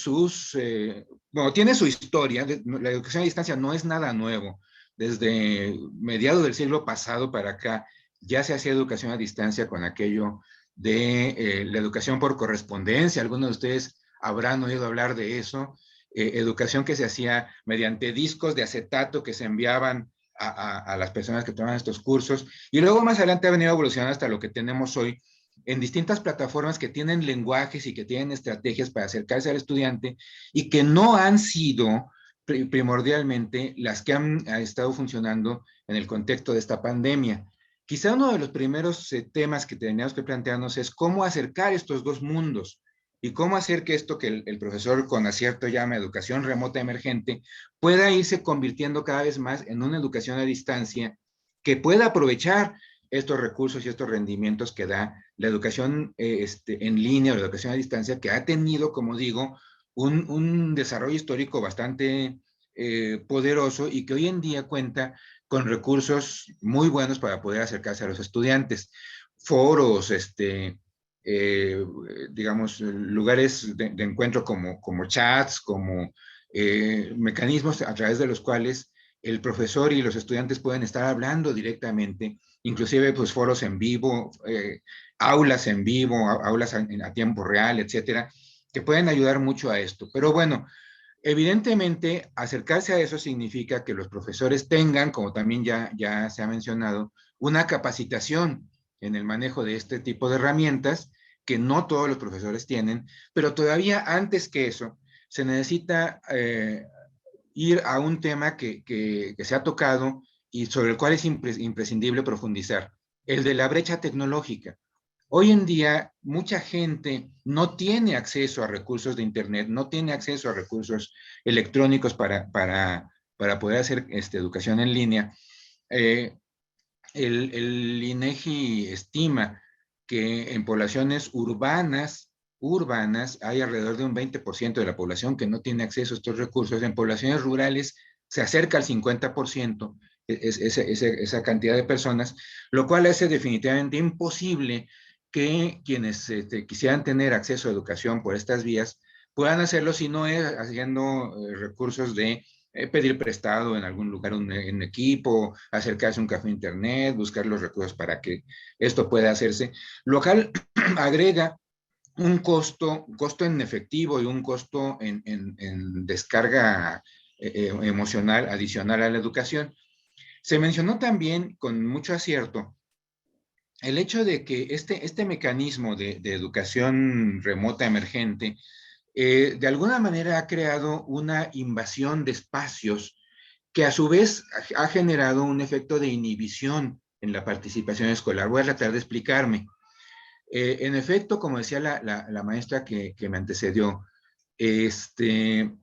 tiene su historia. La educación a distancia no es nada nuevo. Desde mediados del siglo pasado para acá ya se hacía educación a distancia con aquello de la educación por correspondencia. Algunos de ustedes habrán oído hablar de eso. Educación que se hacía mediante discos de acetato que se enviaban a las personas que toman estos cursos. Y luego más adelante ha venido evolucionando hasta lo que tenemos hoy en distintas plataformas que tienen lenguajes y que tienen estrategias para acercarse al estudiante y que no han sido primordialmente las que han estado funcionando en el contexto de esta pandemia. Quizá uno de los primeros temas que teníamos que plantearnos es cómo acercar estos dos mundos y cómo hacer que esto que el profesor con acierto llama educación remota emergente pueda irse convirtiendo cada vez más en una educación a distancia que pueda aprovechar estos recursos y estos rendimientos que da la educación en línea o la educación a distancia, que ha tenido, como digo, un desarrollo histórico bastante poderoso y que hoy en día cuenta con recursos muy buenos para poder acercarse a los estudiantes. Foros, digamos, lugares de encuentro como chats, como mecanismos a través de los cuales el profesor y los estudiantes pueden estar hablando directamente, inclusive pues foros en vivo, aulas en vivo, aulas a tiempo real, etcétera, que pueden ayudar mucho a esto. Pero bueno, evidentemente acercarse a eso significa que los profesores tengan, como también ya se ha mencionado, una capacitación en el manejo de este tipo de herramientas que no todos los profesores tienen, pero todavía antes que eso se necesita ir a un tema que se ha tocado y sobre el cual es imprescindible profundizar, el de la brecha tecnológica. Hoy en día, mucha gente no tiene acceso a recursos de Internet, no tiene acceso a recursos electrónicos para poder hacer educación en línea. El INEGI estima que en poblaciones urbanas hay alrededor de un 20% de la población que no tiene acceso a estos recursos. En poblaciones rurales se acerca al 50%, esa cantidad de personas, lo cual hace definitivamente imposible que quienes quisieran tener acceso a educación por estas vías puedan hacerlo si no es haciendo recursos de pedir prestado en algún lugar en equipo, acercarse a un café internet, buscar los recursos para que esto pueda hacerse, lo cual agrega un costo en efectivo y un costo en descarga emocional adicional a la educación. Se mencionó también con mucho acierto el hecho de que este mecanismo de educación remota emergente de alguna manera ha creado una invasión de espacios que a su vez ha generado un efecto de inhibición en la participación escolar. Voy a tratar de explicarme. En efecto, como decía la maestra que me antecedió, de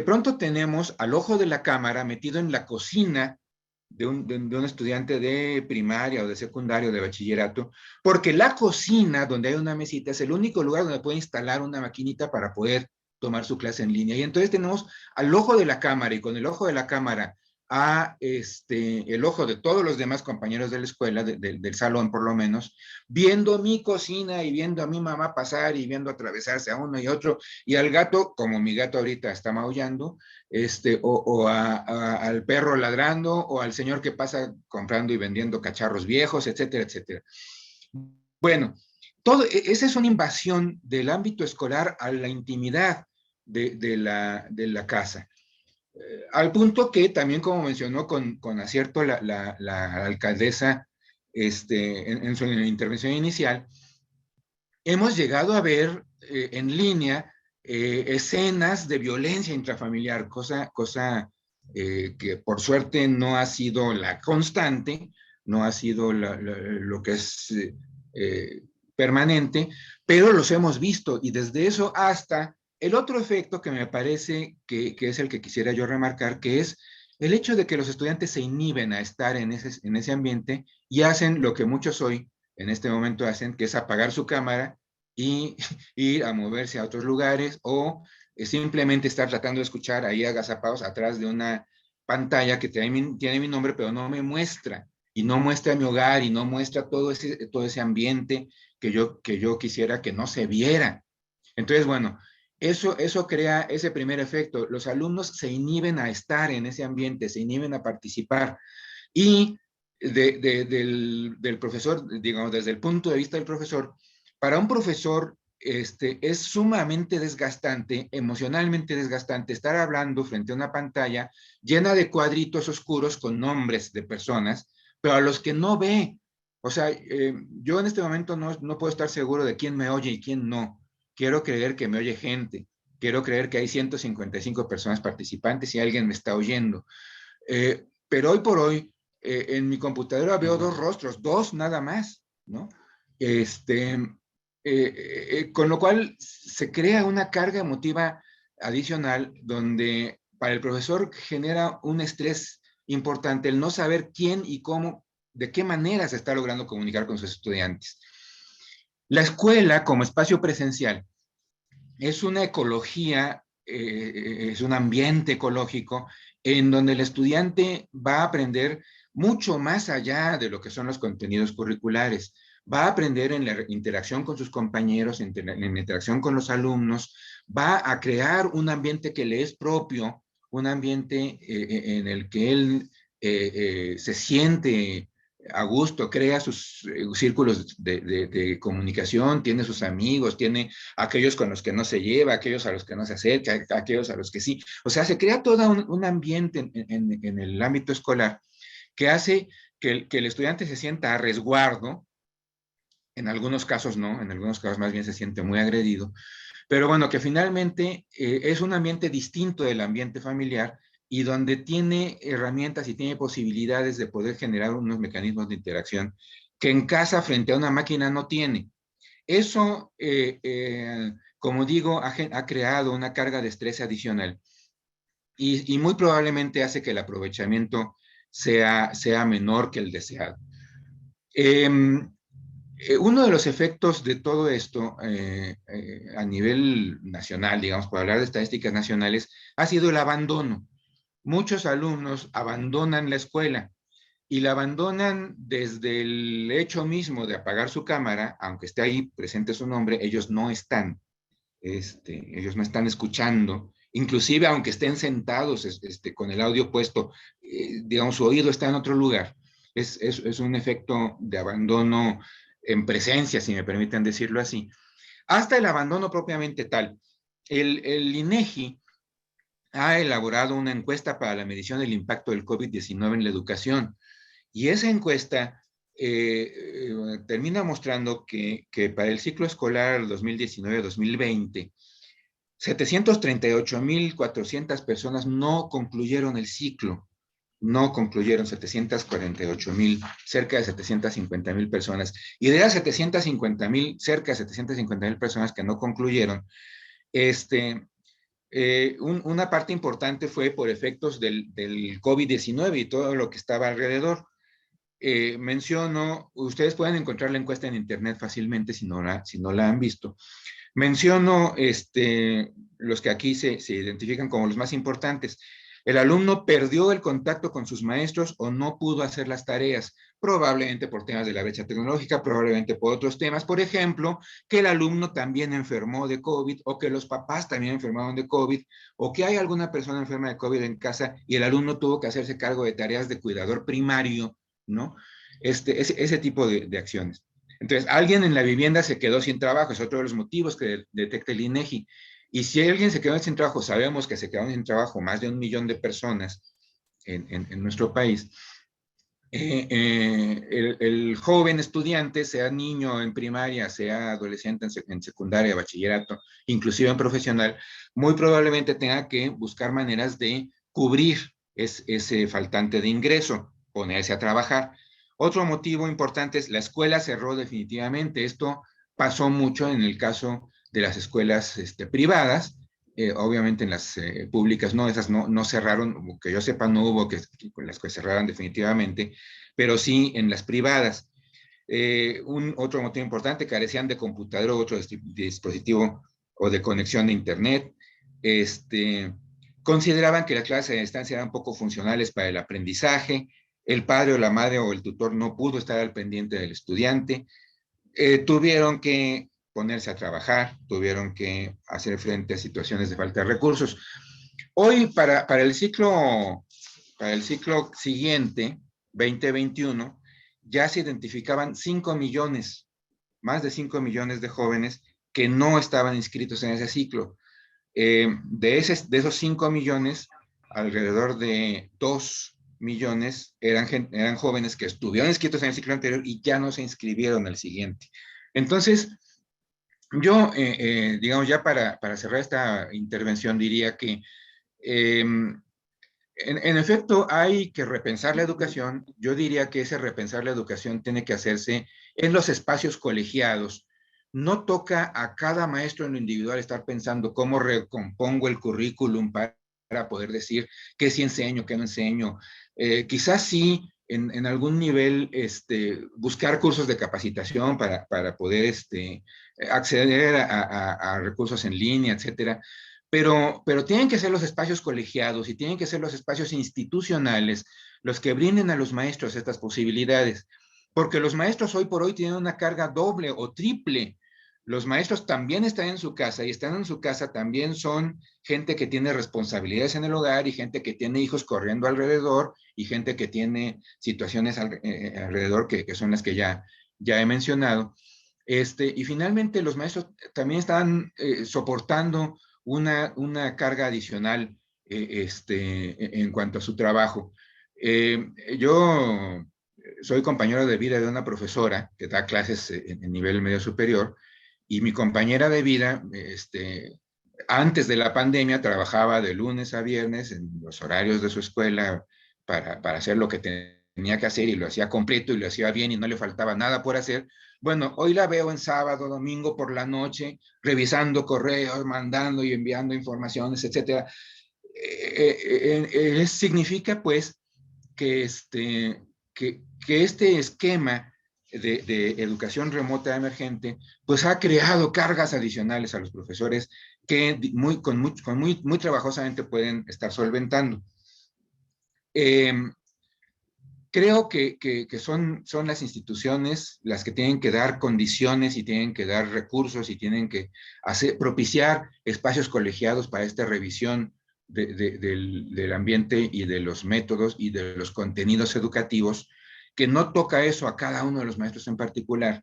pronto tenemos al ojo de la cámara metido en la cocina de un estudiante de primaria o de secundario, de bachillerato, porque la cocina, donde hay una mesita, es el único lugar donde puede instalar una maquinita para poder tomar su clase en línea. Y entonces tenemos al ojo de la cámara, y con el ojo de la cámara a el ojo de todos los demás compañeros de la escuela, del salón por lo menos, viendo mi cocina y viendo a mi mamá pasar y viendo atravesarse a uno y otro, y al gato, como mi gato ahorita está maullando, al perro ladrando, o al señor que pasa comprando y vendiendo cacharros viejos, etcétera, etcétera. Bueno, esa es una invasión del ámbito escolar a la intimidad de la casa. Al punto que también, como mencionó con acierto la alcaldesa en su intervención inicial, hemos llegado a ver en línea escenas de violencia intrafamiliar, cosa que por suerte no ha sido la constante, no ha sido lo que es permanente, pero los hemos visto, y desde eso hasta el otro efecto que me parece que es el que quisiera yo remarcar, que es el hecho de que los estudiantes se inhiben a estar en ese ambiente y hacen lo que muchos hoy en este momento hacen, que es apagar su cámara y ir a moverse a otros lugares, o simplemente estar tratando de escuchar ahí agazapados atrás de una pantalla que tiene mi nombre, pero no me muestra, y no muestra mi hogar, y no muestra todo ese ambiente que yo quisiera que no se viera. Entonces, bueno, eso crea ese primer efecto. Los alumnos se inhiben a estar en ese ambiente, se inhiben a participar. Y del profesor, digamos, desde el punto de vista del profesor, para un profesor es sumamente desgastante, emocionalmente desgastante, estar hablando frente a una pantalla llena de cuadritos oscuros con nombres de personas, pero a los que no ve. O sea, yo en este momento no puedo estar seguro de quién me oye y quién no. Quiero creer que me oye gente. Quiero creer que hay 155 personas participantes y alguien me está oyendo. Pero hoy por hoy, en mi computadora veo dos rostros, dos nada más, ¿no? Con lo cual se crea una carga emotiva adicional donde para el profesor genera un estrés importante el no saber quién y cómo, de qué manera se está logrando comunicar con sus estudiantes. La escuela como espacio presencial es una ecología, es un ambiente ecológico en donde el estudiante va a aprender mucho más allá de lo que son los contenidos curriculares. Va a aprender en la interacción con sus compañeros, en la interacción con los alumnos, va a crear un ambiente que le es propio, un ambiente en el que él se siente a gusto, crea sus círculos de comunicación, tiene sus amigos, tiene aquellos con los que no se lleva, aquellos a los que no se acerca, aquellos a los que sí. O sea, se crea todo un ambiente en el ámbito escolar que hace que el estudiante se sienta a resguardo. En algunos casos no, en algunos casos más bien se siente muy agredido. Pero bueno, que finalmente es un ambiente distinto del ambiente familiar y donde tiene herramientas y tiene posibilidades de poder generar unos mecanismos de interacción que en casa frente a una máquina no tiene. Eso, como digo, ha creado una carga de estrés adicional y muy probablemente hace que el aprovechamiento sea menor que el deseado. Uno de los efectos de todo esto a nivel nacional, digamos, por hablar de estadísticas nacionales, ha sido el abandono. Muchos alumnos abandonan la escuela y la abandonan desde el hecho mismo de apagar su cámara, aunque esté ahí presente su nombre, ellos no están escuchando, inclusive aunque estén sentados con el audio puesto, digamos, su oído está en otro lugar. Es un efecto de abandono en presencia, si me permiten decirlo así, hasta el abandono propiamente tal. El INEGI ha elaborado una encuesta para la medición del impacto del COVID-19 en la educación, y esa encuesta termina mostrando que para el ciclo escolar 2019-2020, 738,400 personas no concluyeron el ciclo. No concluyeron 748,000, cerca de 750,000 personas. Y de las 750,000, cerca de 750,000 personas que no concluyeron, una parte importante fue por efectos del COVID-19 y todo lo que estaba alrededor. Menciono, ustedes pueden encontrar la encuesta en internet fácilmente si no la han visto. Menciono los que aquí se identifican como los más importantes. El alumno perdió el contacto con sus maestros o no pudo hacer las tareas, probablemente por temas de la brecha tecnológica, probablemente por otros temas. Por ejemplo, que el alumno también enfermó de COVID o que los papás también enfermaron de COVID o que hay alguna persona enferma de COVID en casa y el alumno tuvo que hacerse cargo de tareas de cuidador primario, ¿no? Ese tipo de acciones. Entonces, alguien en la vivienda se quedó sin trabajo, es otro de los motivos que detecta el INEGI. Y si alguien se quedó sin trabajo, sabemos que se quedaron sin trabajo más de 1 millón de personas en nuestro país. El joven estudiante, sea niño en primaria, sea adolescente en secundaria, bachillerato, inclusive en profesional, muy probablemente tenga que buscar maneras de cubrir ese faltante de ingreso, ponerse a trabajar. Otro motivo importante es la escuela cerró definitivamente. Esto pasó mucho en el caso de las escuelas privadas. Obviamente en las públicas no, esas no cerraron, que yo sepa no hubo las que cerraran definitivamente, pero sí en las privadas. Otro motivo importante, carecían de computador o otro dispositivo o de conexión de internet. Consideraban que las clases a distancia eran poco funcionales para el aprendizaje. El padre o la madre o el tutor no pudo estar al pendiente del estudiante. Tuvieron que ponerse a trabajar, tuvieron que hacer frente a situaciones de falta de recursos. Hoy, para el ciclo siguiente, 2021, ya se identificaban 5 millones, más de 5 millones de jóvenes que no estaban inscritos en ese ciclo. De esos 5 millones, alrededor de 2 millones eran jóvenes que estuvieron inscritos en el ciclo anterior y ya no se inscribieron al siguiente. Entonces, yo, digamos, ya para cerrar esta intervención, diría que en efecto hay que repensar la educación. Yo diría que ese repensar la educación tiene que hacerse en los espacios colegiados. No toca a cada maestro en lo individual estar pensando cómo recompongo el currículum para poder decir qué sí enseño, qué no enseño. Quizás sí, en algún nivel, buscar cursos de capacitación para poder acceder a recursos en línea, etcétera. Pero tienen que ser los espacios colegiados y tienen que ser los espacios institucionales los que brinden a los maestros estas posibilidades. Porque los maestros hoy por hoy tienen una carga doble o triple. Los maestros también están en su casa y están en su casa también son gente que tiene responsabilidades en el hogar y gente que tiene hijos corriendo alrededor y gente que tiene situaciones alrededor que son las que ya he mencionado. Y finalmente los maestros también están soportando una carga adicional en cuanto a su trabajo. Yo soy compañero de vida de una profesora que da clases en nivel medio superior y mi compañera de vida antes de la pandemia trabajaba de lunes a viernes en los horarios de su escuela para hacer lo que tenía que hacer y lo hacía completo y lo hacía bien y no le faltaba nada por hacer. Bueno, hoy la veo en sábado, domingo por la noche, revisando correos, mandando y enviando informaciones, etcétera. Significa pues que este esquema de educación remota emergente pues ha creado cargas adicionales a los profesores que muy trabajosamente pueden estar solventando. Creo que son las instituciones las que tienen que dar condiciones y tienen que dar recursos y tienen que propiciar espacios colegiados para esta revisión del ambiente y de los métodos y de los contenidos educativos, que no toca eso a cada uno de los maestros en particular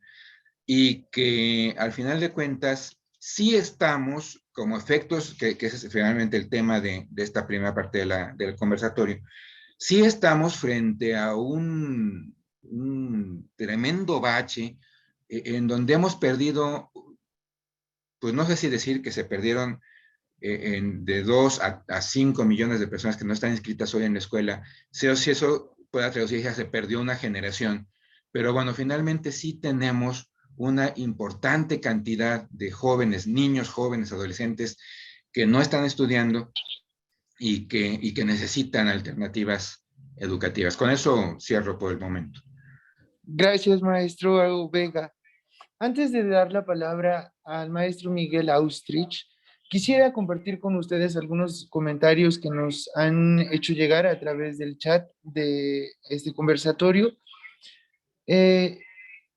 y que al final de cuentas sí estamos como efectos, que ese es finalmente el tema de esta primera parte del conversatorio, sí estamos frente a un tremendo bache en donde hemos perdido, pues no sé si decir que se perdieron de 2 a 5 millones de personas que no están inscritas hoy en la escuela, si eso puede traducirse a se perdió una generación, pero bueno, finalmente sí tenemos una importante cantidad de jóvenes, niños, jóvenes, adolescentes que no están estudiando y que necesitan alternativas educativas. Con eso cierro por el momento. Gracias, maestro Vega. Antes de dar la palabra al maestro Miguel Austrich, quisiera compartir con ustedes algunos comentarios que nos han hecho llegar a través del chat de este conversatorio.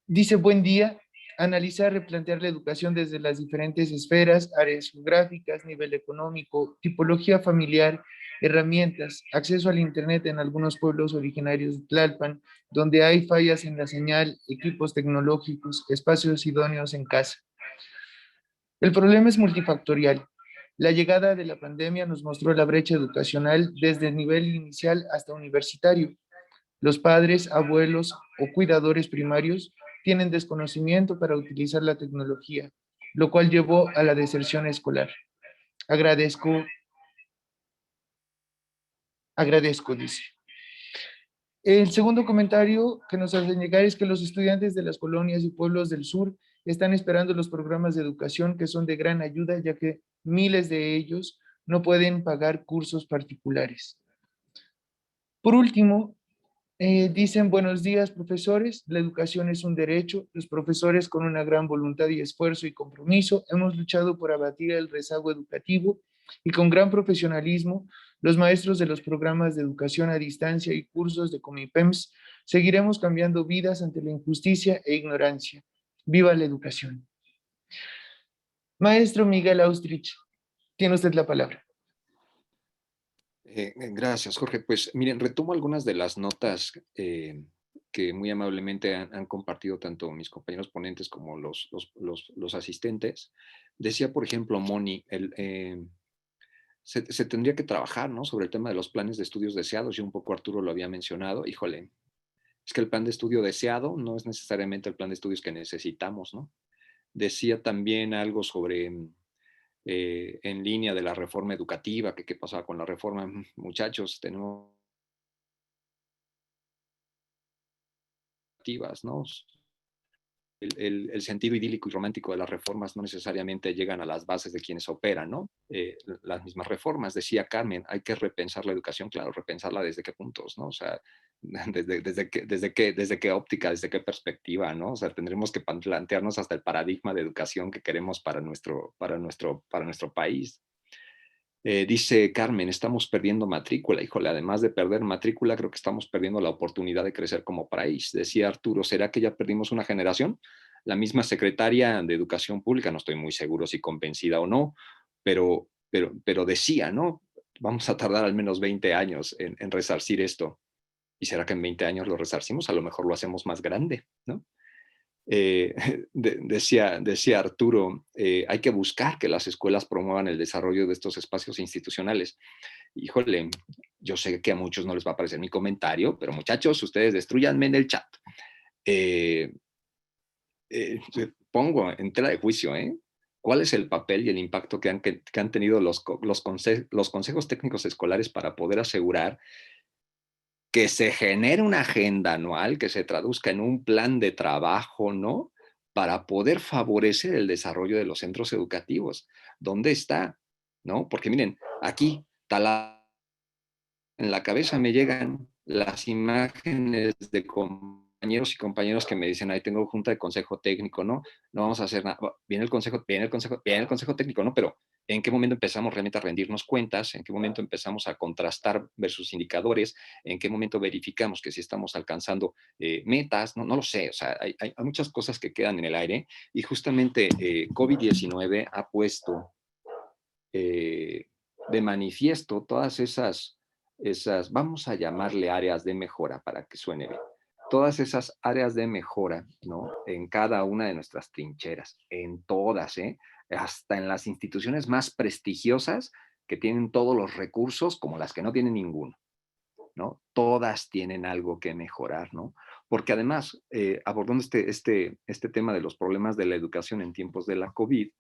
Dice, buen día, analizar, replantear la educación desde las diferentes esferas, áreas geográficas, nivel económico, tipología familiar, herramientas, acceso al Internet en algunos pueblos originarios de Tlalpan, donde hay fallas en la señal, equipos tecnológicos, espacios idóneos en casa. El problema es multifactorial. La llegada de la pandemia nos mostró la brecha educacional desde el nivel inicial hasta universitario. Los padres, abuelos o cuidadores primarios tienen desconocimiento para utilizar la tecnología, lo cual llevó a la deserción escolar. Agradezco, dice. El segundo comentario que nos hacen llegar es que los estudiantes de las colonias y pueblos del sur están esperando los programas de educación que son de gran ayuda, ya que miles de ellos no pueden pagar cursos particulares. Por último, dicen, buenos días, profesores. La educación es un derecho. Los profesores, con una gran voluntad y esfuerzo y compromiso, hemos luchado por abatir el rezago educativo y con gran profesionalismo, los maestros de los programas de educación a distancia y cursos de Comipems seguiremos cambiando vidas ante la injusticia e ignorancia. ¡Viva la educación! Maestro Miguel Austrich, tiene usted la palabra. Gracias, Jorge. Pues miren, retomo algunas de las notas que muy amablemente han compartido tanto mis compañeros ponentes como los asistentes. Decía, por ejemplo, Moni, se tendría que trabajar, ¿no?, sobre el tema de los planes de estudios deseados, y un poco Arturo lo había mencionado. Híjole, es que el plan de estudio deseado no es necesariamente el plan de estudios que necesitamos, ¿no? Decía también algo sobre en línea de la reforma educativa, que qué pasaba con la reforma. Muchachos, tenemos ¿no? El sentido idílico y romántico de las reformas no necesariamente llegan a las bases de quienes operan, ¿no? Las mismas reformas, decía Carmen, hay que repensar la educación, claro, repensarla desde qué puntos, ¿no? O sea, desde qué óptica, desde qué perspectiva, ¿no? O sea, tendremos que plantearnos hasta el paradigma de educación que queremos para nuestro país. Dice Carmen, estamos perdiendo matrícula. Híjole, además de perder matrícula, creo que estamos perdiendo la oportunidad de crecer como país. Decía Arturo, ¿será que ya perdimos una generación? La misma secretaria de Educación Pública, no estoy muy seguro si convencida o no, pero decía, ¿no? Vamos a tardar al menos 20 años en resarcir esto. ¿Y será que en 20 años lo resarcimos? A lo mejor lo hacemos más grande, ¿no? Decía Arturo, hay que buscar que las escuelas promuevan el desarrollo de estos espacios institucionales. Híjole, yo sé que a muchos no les va a parecer mi comentario, pero muchachos, ustedes destruyanme en el chat. Pongo en tela de juicio, ¿Cuál es el papel y el impacto que han tenido los consejos técnicos escolares para poder asegurar que se genere una agenda anual, que se traduzca en un plan de trabajo, ¿no? Para poder favorecer el desarrollo de los centros educativos? ¿Dónde está? ¿No? Porque miren, aquí, en la cabeza me llegan las imágenes de compañeros y compañeros que me dicen, ahí tengo junta de consejo técnico, ¿no? No vamos a hacer nada. Viene el consejo técnico, ¿no? Pero ¿en qué momento empezamos realmente a rendirnos cuentas? ¿En qué momento empezamos a contrastar versus indicadores? ¿En qué momento verificamos que sí estamos alcanzando metas? No lo sé. O sea, hay muchas cosas que quedan en el aire y justamente COVID-19 ha puesto de manifiesto todas esas, vamos a llamarle áreas de mejora para que suene bien, todas esas áreas de mejora, ¿no? En cada una de nuestras trincheras, en todas, ¿eh? Hasta en las instituciones más prestigiosas que tienen todos los recursos como las que no tienen ninguno, ¿no? Todas tienen algo que mejorar, ¿no? Porque además, abordando este tema de los problemas de la educación en tiempos de la COVID,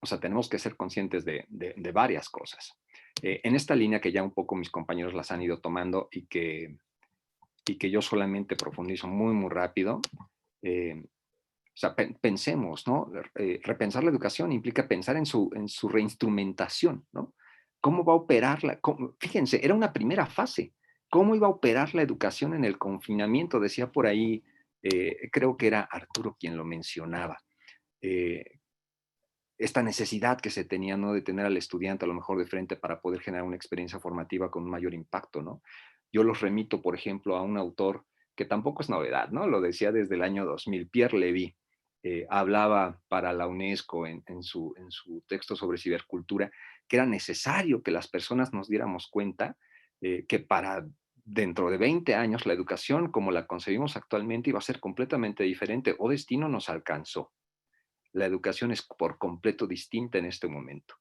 o sea, tenemos que ser conscientes de varias cosas. En esta línea que ya un poco mis compañeros las han ido tomando y que yo solamente profundizo muy, muy rápido, o sea, pensemos, ¿no? Repensar la educación implica pensar en su reinstrumentación, ¿no? ¿Cómo va a operarla? Fíjense, era una primera fase. ¿Cómo iba a operar la educación en el confinamiento? Decía por ahí, creo que era Arturo quien lo mencionaba. Esta necesidad que se tenía, ¿no? De tener al estudiante a lo mejor de frente para poder generar una experiencia formativa con un mayor impacto, ¿no? Yo los remito, por ejemplo, a un autor que tampoco es novedad, ¿no? Lo decía desde el año 2000, Pierre Levy. Hablaba para la UNESCO en su texto sobre cibercultura que era necesario que las personas nos diéramos cuenta que para dentro de 20 años la educación como la concebimos actualmente iba a ser completamente diferente o destino nos alcanzó. La educación es por completo distinta en este momento.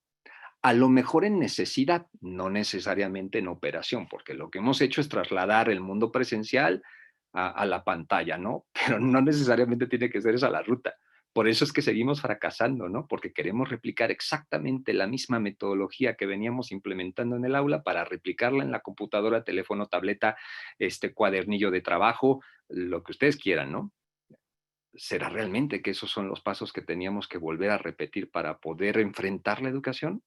A lo mejor en necesidad, no necesariamente en operación, porque lo que hemos hecho es trasladar el mundo presencial a la pantalla, ¿no? Pero no necesariamente tiene que ser esa la ruta. Por eso es que seguimos fracasando, ¿no? Porque queremos replicar exactamente la misma metodología que veníamos implementando en el aula para replicarla en la computadora, teléfono, tableta, cuadernillo de trabajo, lo que ustedes quieran, ¿no? ¿Será realmente que esos son los pasos que teníamos que volver a repetir para poder enfrentar la educación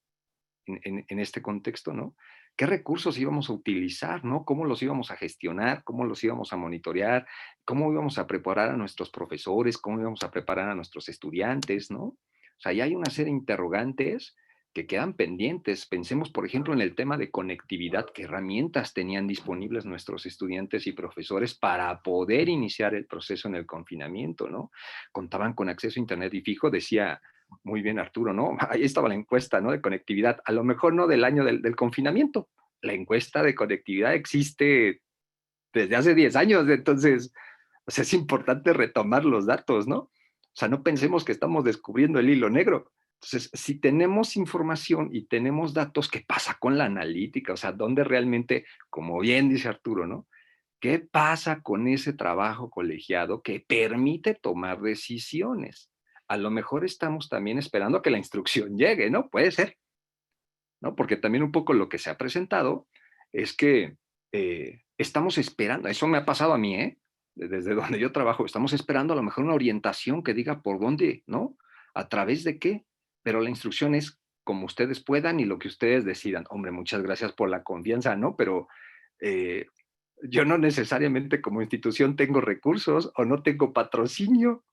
en este contexto, ¿no? ¿Qué recursos íbamos a utilizar, ¿no? ¿Cómo los íbamos a gestionar? ¿Cómo los íbamos a monitorear? ¿Cómo íbamos a preparar a nuestros profesores? ¿Cómo íbamos a preparar a nuestros estudiantes, ¿no? O sea, ya hay una serie de interrogantes que quedan pendientes. Pensemos, por ejemplo, en el tema de conectividad, qué herramientas tenían disponibles nuestros estudiantes y profesores para poder iniciar el proceso en el confinamiento, ¿no? Contaban con acceso a Internet y fijo, decía muy bien Arturo, ¿no? Ahí estaba la encuesta, ¿no? De conectividad, a lo mejor no del año del confinamiento. La encuesta de conectividad existe desde hace 10 años, entonces, o sea, es importante retomar los datos, ¿no? O sea, no pensemos que estamos descubriendo el hilo negro. Entonces, si tenemos información y tenemos datos, ¿qué pasa con la analítica? O sea, ¿dónde realmente, como bien dice Arturo, ¿no? ¿Qué pasa con ese trabajo colegiado que permite tomar decisiones? A lo mejor estamos también esperando a que la instrucción llegue, ¿no? Puede ser, ¿no? Porque también un poco lo que se ha presentado es que estamos esperando, eso me ha pasado a mí, ¿eh? Desde donde yo trabajo, estamos esperando a lo mejor una orientación que diga por dónde, ¿no? A través de qué, pero la instrucción es como ustedes puedan y lo que ustedes decidan. Hombre, muchas gracias por la confianza, ¿no? Pero yo no necesariamente como institución tengo recursos o no tengo patrocinio,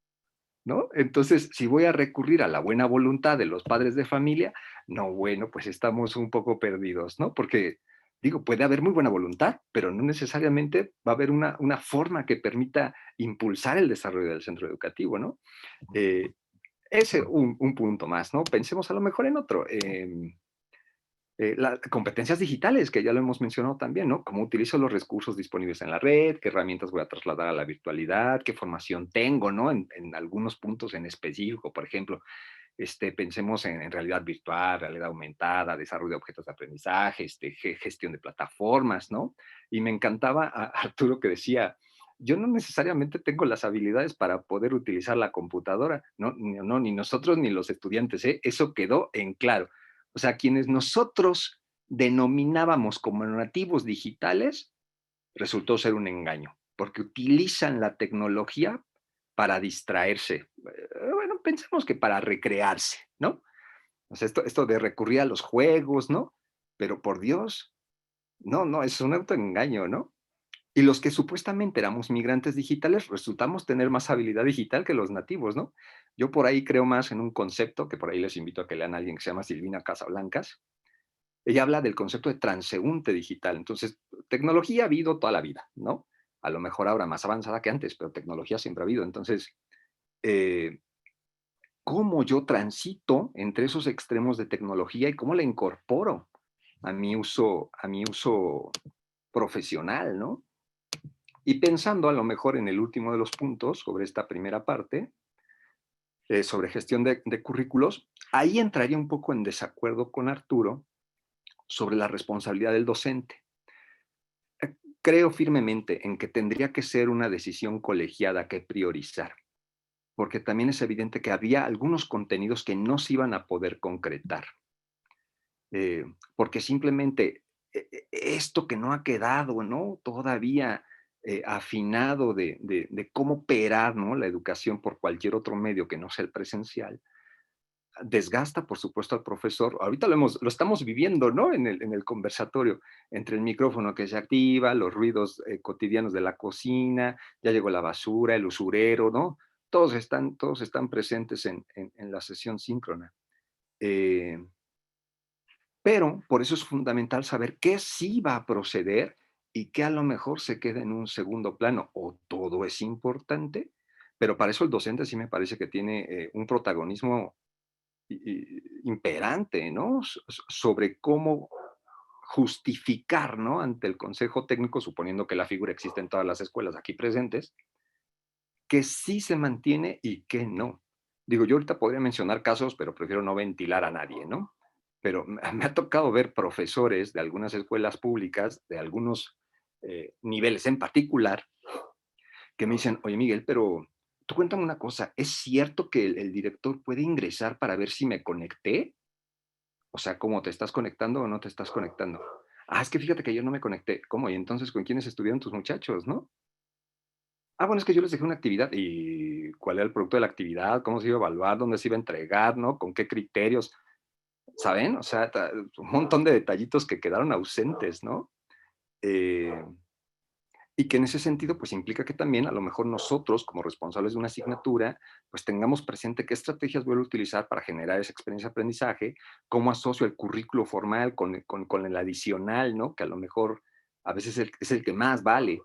¿no? Entonces, si voy a recurrir a la buena voluntad de los padres de familia, no, bueno, pues estamos un poco perdidos, ¿no? Porque, digo, puede haber muy buena voluntad, pero no necesariamente va a haber una forma que permita impulsar el desarrollo del centro educativo, ¿no? Ese un punto más, ¿no? Pensemos a lo mejor en otro. Las competencias digitales, que ya lo hemos mencionado también, ¿no? Cómo utilizo los recursos disponibles en la red, qué herramientas voy a trasladar a la virtualidad, qué formación tengo, ¿no? En algunos puntos en específico, por ejemplo, pensemos en realidad virtual, realidad aumentada, desarrollo de objetos de aprendizaje, gestión de plataformas, ¿no? Y me encantaba a Arturo que decía, yo no necesariamente tengo las habilidades para poder utilizar la computadora, ni nosotros ni los estudiantes, ¿eh? Eso quedó en claro. O sea, quienes nosotros denominábamos como nativos digitales, resultó ser un engaño, porque utilizan la tecnología para distraerse. Bueno, pensamos que para recrearse, ¿no? O sea, esto de recurrir a los juegos, ¿no? Pero por Dios, no, es un autoengaño, ¿no? Y los que supuestamente éramos migrantes digitales resultamos tener más habilidad digital que los nativos, ¿no? Yo por ahí creo más en un concepto, que por ahí les invito a que lean a alguien que se llama Silvina Casablancas. Ella habla del concepto de transeúnte digital. Entonces, tecnología ha habido toda la vida, ¿no? A lo mejor ahora más avanzada que antes, pero tecnología siempre ha habido. Entonces, eh, ¿cómo yo transito entre esos extremos de tecnología y cómo la incorporo a mi uso profesional, ¿no? Y pensando a lo mejor en el último de los puntos sobre esta primera parte, sobre gestión de currículos, ahí entraría un poco en desacuerdo con Arturo sobre la responsabilidad del docente. Creo firmemente en que tendría que ser una decisión colegiada que priorizar, porque también es evidente que había algunos contenidos que no se iban a poder concretar, porque simplemente esto que no ha quedado, ¿no? Todavía afinado de cómo operar, ¿no? La educación por cualquier otro medio que no sea el presencial, desgasta, por supuesto, al profesor. Ahorita lo estamos viviendo, ¿no? En el conversatorio, entre el micrófono que se activa, los ruidos cotidianos de la cocina, ya llegó la basura, el usurero, ¿no? Todos están presentes en la sesión síncrona. Pero por eso es fundamental saber qué sí va a proceder y qué a lo mejor se queda en un segundo plano, o todo es importante, pero para eso el docente sí me parece que tiene un protagonismo imperante, ¿no? Sobre cómo justificar, ¿no? Ante el consejo técnico, suponiendo que la figura existe en todas las escuelas aquí presentes, que sí se mantiene y que no. Digo, yo ahorita podría mencionar casos, pero prefiero no ventilar a nadie, ¿no? Pero me ha tocado ver profesores de algunas escuelas públicas, de algunos niveles en particular, que me dicen, oye Miguel, pero tú cuéntame una cosa, ¿es cierto que el director puede ingresar para ver si me conecté? O sea, ¿cómo te estás conectando o no te estás conectando? Ah, es que fíjate que yo no me conecté. ¿Cómo? ¿Y entonces con quiénes estuvieron tus muchachos, no? Ah, bueno, es que yo les dejé una actividad. ¿Y cuál era el producto de la actividad? ¿Cómo se iba a evaluar? ¿Dónde se iba a entregar? ¿No? ¿Con qué criterios? ¿Saben? O sea, un montón de detallitos que quedaron ausentes, ¿no? Eh, Y que en ese sentido, pues implica que también a lo mejor nosotros, como responsables de una asignatura, pues tengamos presente qué estrategias voy a utilizar para generar esa experiencia de aprendizaje, cómo asocio el currículo formal con el adicional, ¿no? Que a lo mejor a veces es el que más vale.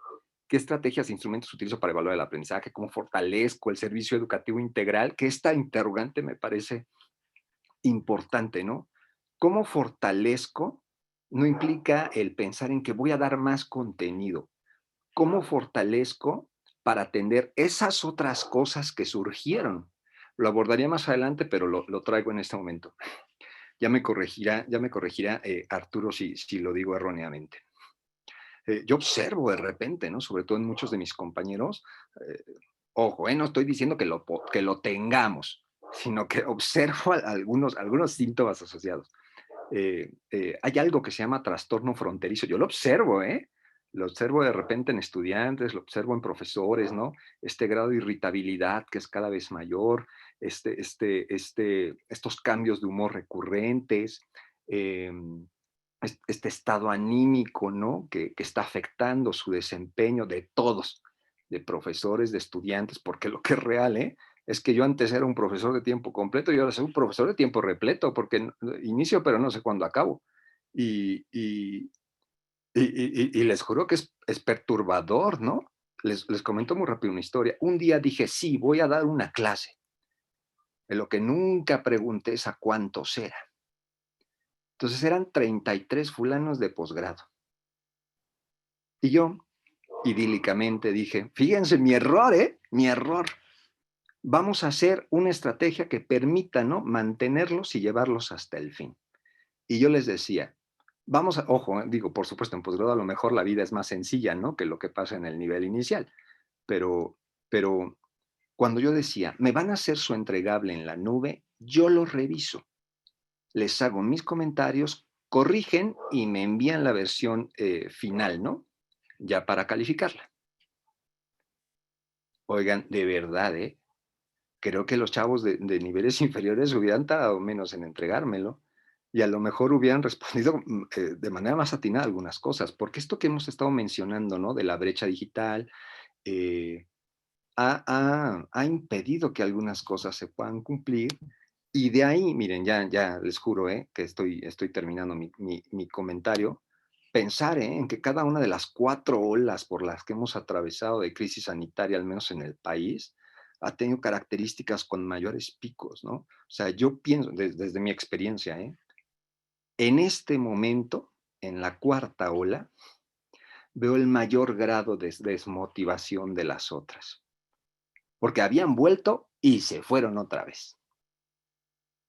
¿Qué estrategias e instrumentos utilizo para evaluar el aprendizaje? ¿Cómo fortalezco el servicio educativo integral? Que esta interrogante me parece importante, ¿no? ¿Cómo fortalezco? No implica el pensar en que voy a dar más contenido. ¿Cómo fortalezco para atender esas otras cosas que surgieron? Lo abordaría más adelante, pero lo traigo en este momento. Ya me corregirá Arturo si lo digo erróneamente. Yo observo de repente, ¿no? Sobre todo en muchos de mis compañeros, ojo, no estoy diciendo que lo tengamos, sino que observo algunos síntomas asociados. Hay algo que se llama trastorno fronterizo. Yo lo observo, ¿eh? Lo observo de repente en estudiantes, lo observo en profesores, ¿no? Este grado de irritabilidad que es cada vez mayor, estos cambios de humor recurrentes, eh, este estado anímico, ¿no? Que está afectando su desempeño de todos, de profesores, de estudiantes, porque lo que es real, ¿eh? Es que yo antes era un profesor de tiempo completo y ahora soy un profesor de tiempo repleto, porque inicio, pero no sé cuándo acabo. Y, y, y les juro que es perturbador, ¿no? Les comento muy rápido una historia. Un día dije, sí, voy a dar una clase. De lo que nunca pregunté es a cuántos era. Entonces eran 33 fulanos de posgrado. Y yo, idílicamente, dije, fíjense, mi error, mi error. Vamos a hacer una estrategia que permita, ¿no? Mantenerlos y llevarlos hasta el fin. Y yo les decía, ojo, digo, por supuesto, en posgrado a lo mejor la vida es más sencilla, ¿no? Que lo que pasa en el nivel inicial. pero cuando yo decía, me van a hacer su entregable en la nube, yo lo reviso, les hago mis comentarios, corrigen y me envían la versión final, ¿no? Ya para calificarla. Oigan, de verdad, creo que los chavos de niveles inferiores hubieran tardado menos en entregármelo y a lo mejor hubieran respondido de manera más atinada a algunas cosas, porque esto que hemos estado mencionando, ¿no? De la brecha digital, ha impedido que algunas cosas se puedan cumplir. Y de ahí, miren, ya les juro que estoy terminando mi comentario, pensar en que cada una de las 4 olas por las que hemos atravesado de crisis sanitaria, al menos en el país, ha tenido características con mayores picos, ¿no? O sea, yo pienso, desde mi experiencia, en este momento, en la 4ª ola, veo el mayor grado de desmotivación de las otras, porque habían vuelto y se fueron otra vez,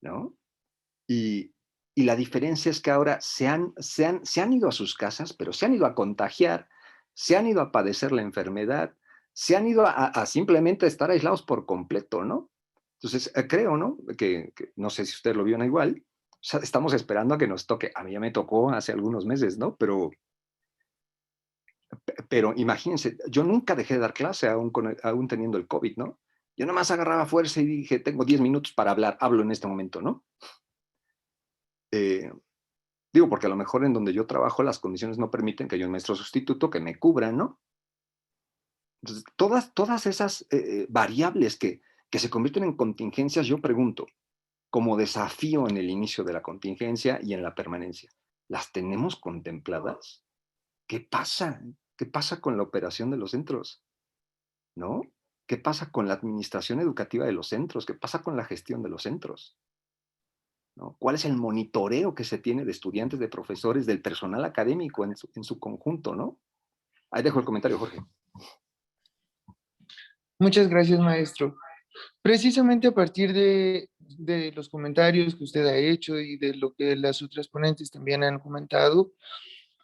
¿no? Y la diferencia es que ahora se han ido a sus casas, pero se han ido a contagiar, se han ido a padecer la enfermedad, se han ido a simplemente estar aislados por completo, ¿no? Entonces, creo, ¿no? Que no sé si ustedes lo vieron igual, o sea, estamos esperando a que nos toque. A mí ya me tocó hace algunos meses, ¿no? Pero imagínense, yo nunca dejé de dar clase aún teniendo el COVID, ¿no? Yo nomás agarraba fuerza y dije, tengo 10 minutos para hablar, hablo en este momento, ¿no? Digo, porque a lo mejor en donde yo trabajo las condiciones no permiten que haya un maestro sustituto que me cubra, ¿no? Entonces, todas esas variables que se convierten en contingencias, yo pregunto, como desafío en el inicio de la contingencia y en la permanencia, ¿las tenemos contempladas? ¿Qué pasa? ¿Qué pasa con la operación de los centros? ¿No? ¿Qué pasa con la administración educativa de los centros? ¿Qué pasa con la gestión de los centros? ¿No? ¿Cuál es el monitoreo que se tiene de estudiantes, de profesores, del personal académico en su conjunto, ¿no? Ahí dejo el comentario, Jorge. Muchas gracias, maestro. Precisamente a partir de los comentarios que usted ha hecho y de lo que las otras ponentes también han comentado,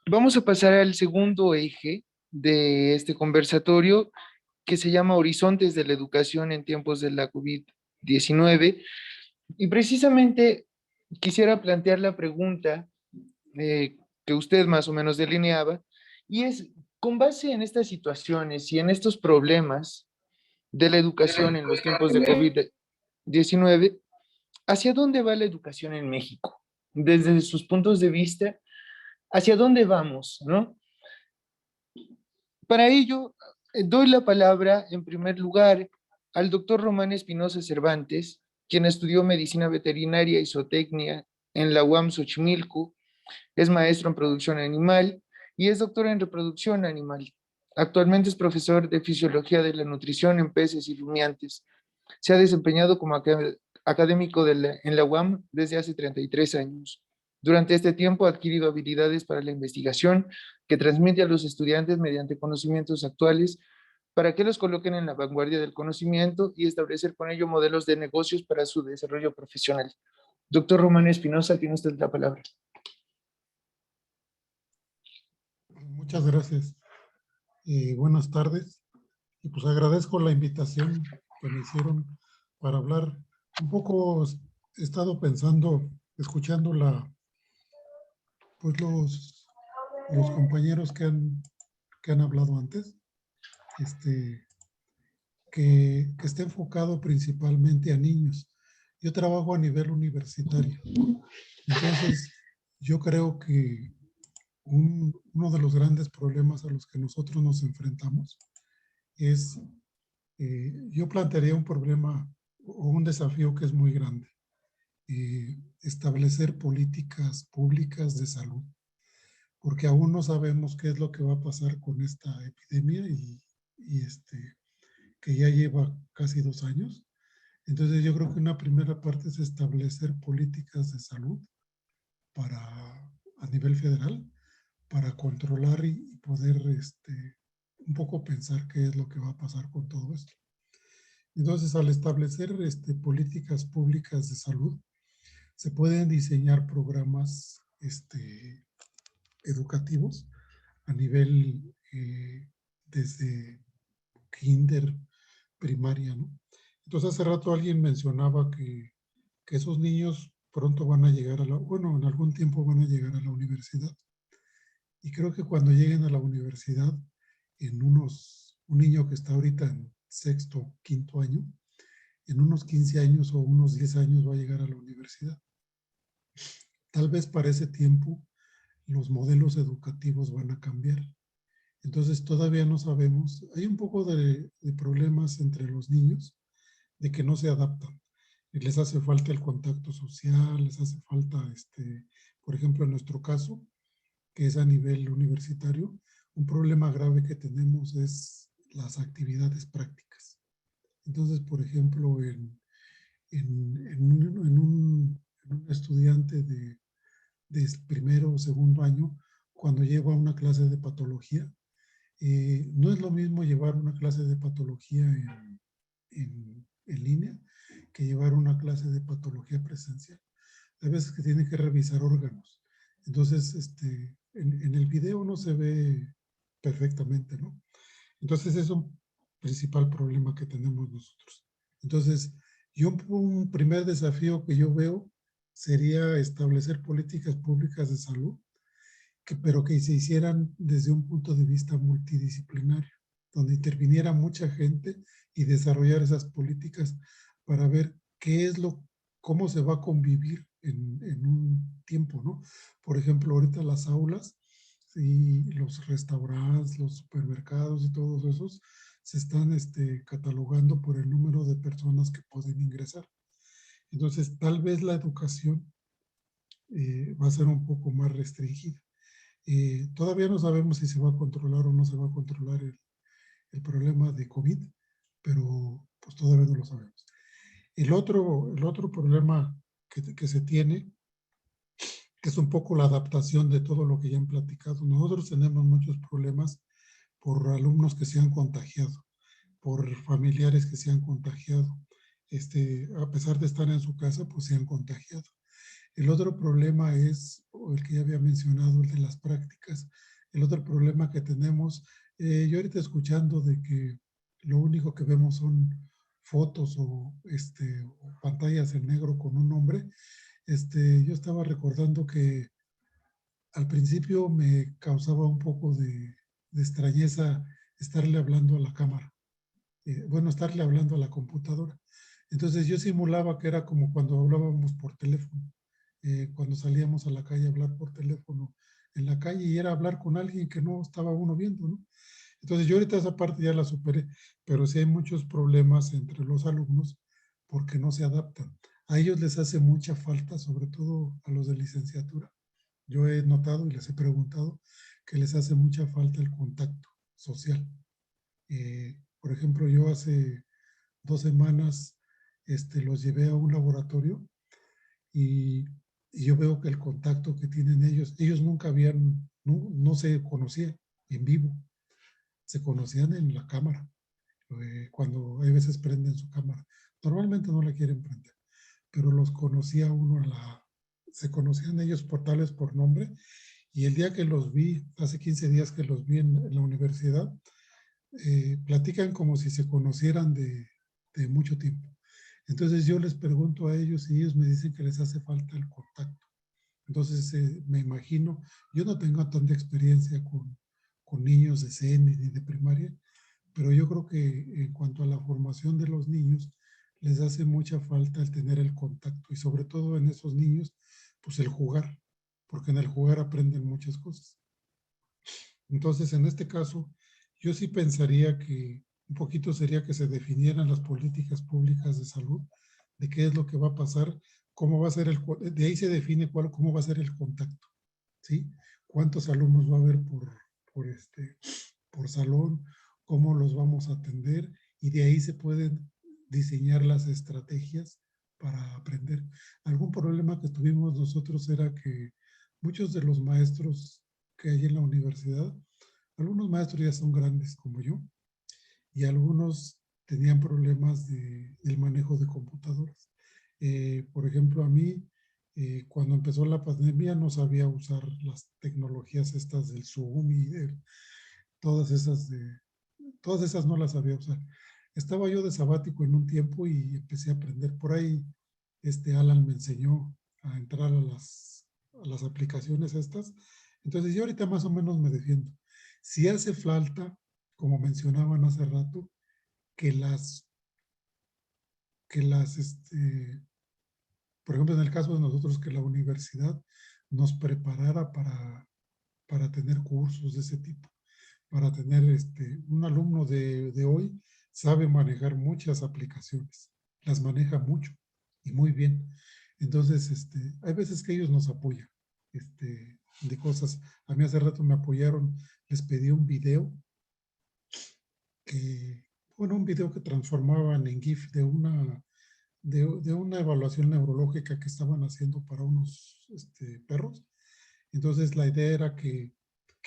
vamos a pasar al segundo eje de este conversatorio que se llama Horizontes de la Educación en tiempos de la COVID-19. Y precisamente quisiera plantear la pregunta que usted más o menos delineaba, y es, con base en estas situaciones y en estos problemas de la educación en los tiempos de COVID-19, ¿hacia dónde va la educación en México? Desde sus puntos de vista, ¿hacia dónde vamos, no? Para ello, doy la palabra, en primer lugar, al doctor Román Espinosa Cervantes, quien estudió medicina veterinaria y zootecnia en la UAM Xochimilco, es maestro en producción animal y es doctor en reproducción animal. Actualmente es profesor de fisiología de la nutrición en peces y rumiantes. Se ha desempeñado como académico en la UAM desde hace 33 años. Durante este tiempo ha adquirido habilidades para la investigación que transmite a los estudiantes mediante conocimientos actuales para que los coloquen en la vanguardia del conocimiento y establecer con ello modelos de negocios para su desarrollo profesional. Doctor Román Espinosa, tiene usted la palabra. Muchas gracias. Buenas tardes. Y pues agradezco la invitación que me hicieron para hablar. Un poco he estado pensando, escuchando pues los compañeros que han hablado antes, que esté enfocado principalmente a niños. Yo trabajo a nivel universitario. Entonces, yo creo que uno de los grandes problemas a los que nosotros nos enfrentamos es, yo plantearía un problema o un desafío que es muy grande. Establecer políticas públicas de salud, porque aún no sabemos qué es lo que va a pasar con esta epidemia y que ya lleva casi 2 años. Entonces yo creo que una primera parte es establecer políticas de salud a nivel federal para controlar y poder un poco pensar qué es lo que va a pasar con todo esto. Entonces, al establecer políticas públicas de salud, se pueden diseñar programas educativos a nivel desde kinder, primaria, ¿no? Entonces hace rato alguien mencionaba que esos niños pronto van a llegar bueno, en algún tiempo van a llegar a la universidad. Y creo que cuando lleguen a la universidad, un niño que está ahorita en sexto, quinto año, en unos 15 años o unos 10 años va a llegar a la universidad. Tal vez para ese tiempo los modelos educativos van a cambiar. Entonces todavía no sabemos, hay un poco de problemas entre los niños, de que no se adaptan. Les hace falta el contacto social, les hace falta, por ejemplo, en nuestro caso, que es a nivel universitario, un problema grave que tenemos es las actividades prácticas. Entonces, por ejemplo, en un estudiante de primero o segundo año, cuando lleva una clase de patología, no es lo mismo llevar una clase de patología en línea que llevar una clase de patología presencial. Hay veces que tiene que revisar órganos. Entonces, en el video no se ve perfectamente, ¿no? Entonces, es un principal problema que tenemos nosotros. Entonces, un primer desafío que yo veo sería establecer políticas públicas de salud, pero que se hicieran desde un punto de vista multidisciplinario, donde interviniera mucha gente y desarrollar esas políticas para ver cómo se va a convivir en un tiempo, ¿no? Por ejemplo, ahorita las aulas y los restaurantes, los supermercados y todos esos se están catalogando por el número de personas que pueden ingresar. Entonces, tal vez la educación va a ser un poco más restringida. Todavía no sabemos si se va a controlar o no se va a controlar el problema de COVID, pero pues todavía no lo sabemos. El otro problema que se tiene, que es un poco la adaptación de todo lo que ya han platicado. Nosotros tenemos muchos problemas por alumnos que se han contagiado, por familiares que se han contagiado. A pesar de estar en su casa, pues se han contagiado. El otro problema es, el que ya había mencionado, el de las prácticas. El otro problema que tenemos, yo ahorita escuchando de que lo único que vemos son fotos o pantallas en negro con un nombre, yo estaba recordando que al principio me causaba un poco de extrañeza estarle hablando a la cámara. Estarle hablando a la computadora. Entonces yo simulaba que era como cuando hablábamos por teléfono. Cuando salíamos a la calle a hablar por teléfono en la calle y era hablar con alguien que no estaba uno viendo, ¿no? Entonces yo ahorita esa parte ya la superé, pero sí hay muchos problemas entre los alumnos porque no se adaptan. A ellos les hace mucha falta, sobre todo a los de licenciatura. Yo he notado y les he preguntado que les hace mucha falta el contacto social. Por ejemplo, yo hace 2 semanas los llevé a un laboratorio y yo veo que el contacto que tienen ellos nunca no se conocían en vivo, se conocían en la cámara, cuando a veces prenden su cámara. Normalmente no la quieren prender, pero los conocía uno se conocían ellos tal vez por nombre, y el día que los vi, hace 15 días que los vi en la universidad, platican como si se conocieran de mucho tiempo. Entonces yo les pregunto a ellos y ellos me dicen que les hace falta el contacto. Entonces me imagino, yo no tengo tanta experiencia con niños de CN ni de primaria, pero yo creo que en cuanto a la formación de los niños, les hace mucha falta el tener el contacto y sobre todo en esos niños, pues el jugar, porque en el jugar aprenden muchas cosas. Entonces, en este caso, yo sí pensaría que un poquito sería que se definieran las políticas públicas de salud, de qué es lo que va a pasar, cómo va a ser de ahí se define cómo va a ser el contacto, ¿sí? Cuántos alumnos va a haber por salón, cómo los vamos a atender, y de ahí se pueden diseñar las estrategias para aprender. Algún problema que tuvimos nosotros era que muchos de los maestros que hay en la universidad, algunos maestros ya son grandes como yo, y algunos tenían problemas del manejo de computadoras. Por ejemplo, a mí, cuando empezó la pandemia, no sabía usar las tecnologías estas del Zoom y todas todas esas no las sabía usar. Estaba yo de sabático en un tiempo y empecé a aprender. Por ahí Alan me enseñó a entrar a las aplicaciones estas. Entonces yo ahorita más o menos me defiendo. Si hace falta, como mencionaban hace rato, que por ejemplo, en el caso de nosotros, que la universidad nos preparara para tener cursos de ese tipo, para tener un alumno de hoy sabe manejar muchas aplicaciones, las maneja mucho y muy bien. Entonces, hay veces que ellos nos apoyan de cosas. A mí hace rato me apoyaron, les pedí un video un video que transformaban en GIF de una evaluación neurológica que estaban haciendo para unos perros. Entonces la idea era que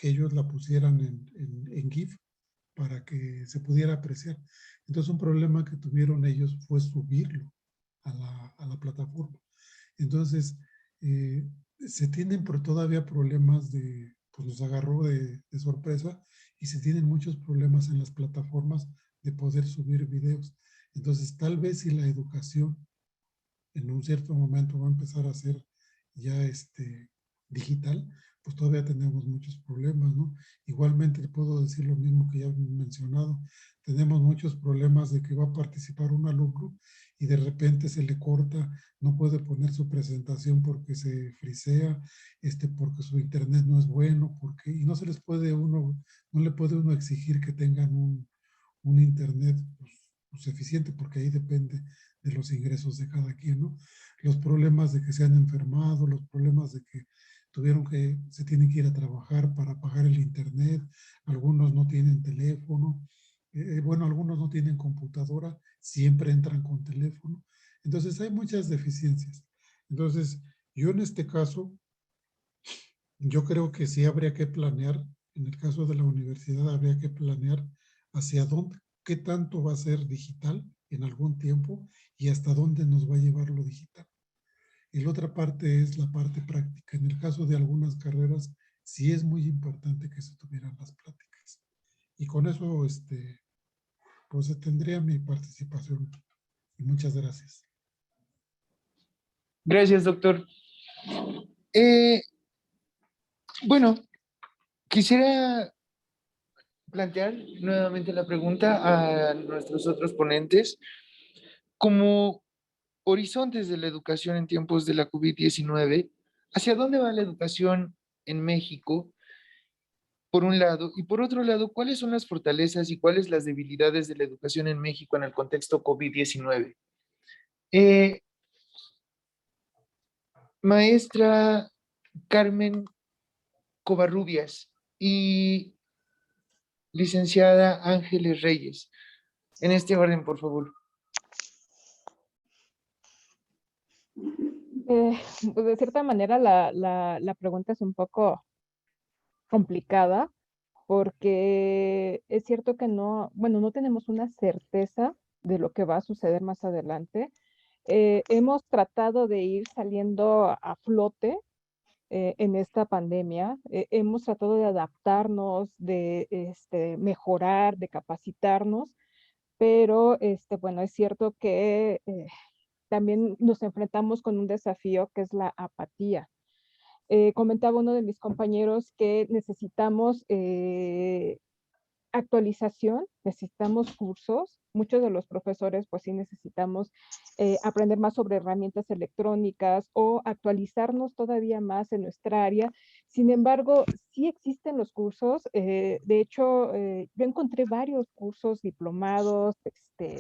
ellos la pusieran en GIF para que se pudiera apreciar. Entonces un problema que tuvieron ellos fue subirlo a la plataforma. Entonces se tienen todavía problemas pues nos agarró de sorpresa y se tienen muchos problemas en las plataformas de poder subir videos. Entonces tal vez si la educación en un cierto momento va a empezar a ser ya digital, pues todavía tenemos muchos problemas, ¿no? Igualmente puedo decir lo mismo que ya he mencionado, tenemos muchos problemas de que va a participar un alumno y de repente se le corta, no puede poner su presentación porque se frisea, porque su internet no es bueno, y no se les puede no le puede uno exigir que tengan un internet pues, eficiente, porque ahí depende de los ingresos de cada quien, ¿no? Los problemas de que se han enfermado, los problemas de que se tienen que ir a trabajar para pagar el internet, algunos no tienen teléfono, algunos no tienen computadora, siempre entran con teléfono. Entonces hay muchas deficiencias. Entonces yo en este caso, yo creo que sí habría que planear, en el caso de la universidad habría que planear hacia dónde, qué tanto va a ser digital en algún tiempo y hasta dónde nos va a llevar lo digital. Y la otra parte es la parte práctica. En el caso de algunas carreras, sí es muy importante que se tuvieran las pláticas. Y con eso, pues tendría mi participación. Y muchas gracias. Gracias, doctor. Bueno, quisiera plantear nuevamente la pregunta a nuestros otros ponentes. Como horizontes de la educación en tiempos de la COVID-19, ¿hacia dónde va la educación en México, por un lado? Y por otro lado, ¿cuáles son las fortalezas y cuáles las debilidades de la educación en México en el contexto COVID-19? Maestra Carmen Covarrubias y licenciada Ángeles Reyes, en este orden, por favor. Pues de cierta manera la pregunta es un poco complicada porque es cierto que no tenemos una certeza de lo que va a suceder más adelante. Hemos tratado de ir saliendo a flote en esta pandemia. Hemos tratado de adaptarnos, de mejorar, de capacitarnos, pero bueno, es cierto que también nos enfrentamos con un desafío que es la apatía. Comentaba uno de mis compañeros que necesitamos actualización, necesitamos cursos. Muchos de los profesores, pues sí necesitamos aprender más sobre herramientas electrónicas o actualizarnos todavía más en nuestra área. Sin embargo, sí existen los cursos. De hecho, yo encontré varios cursos diplomados,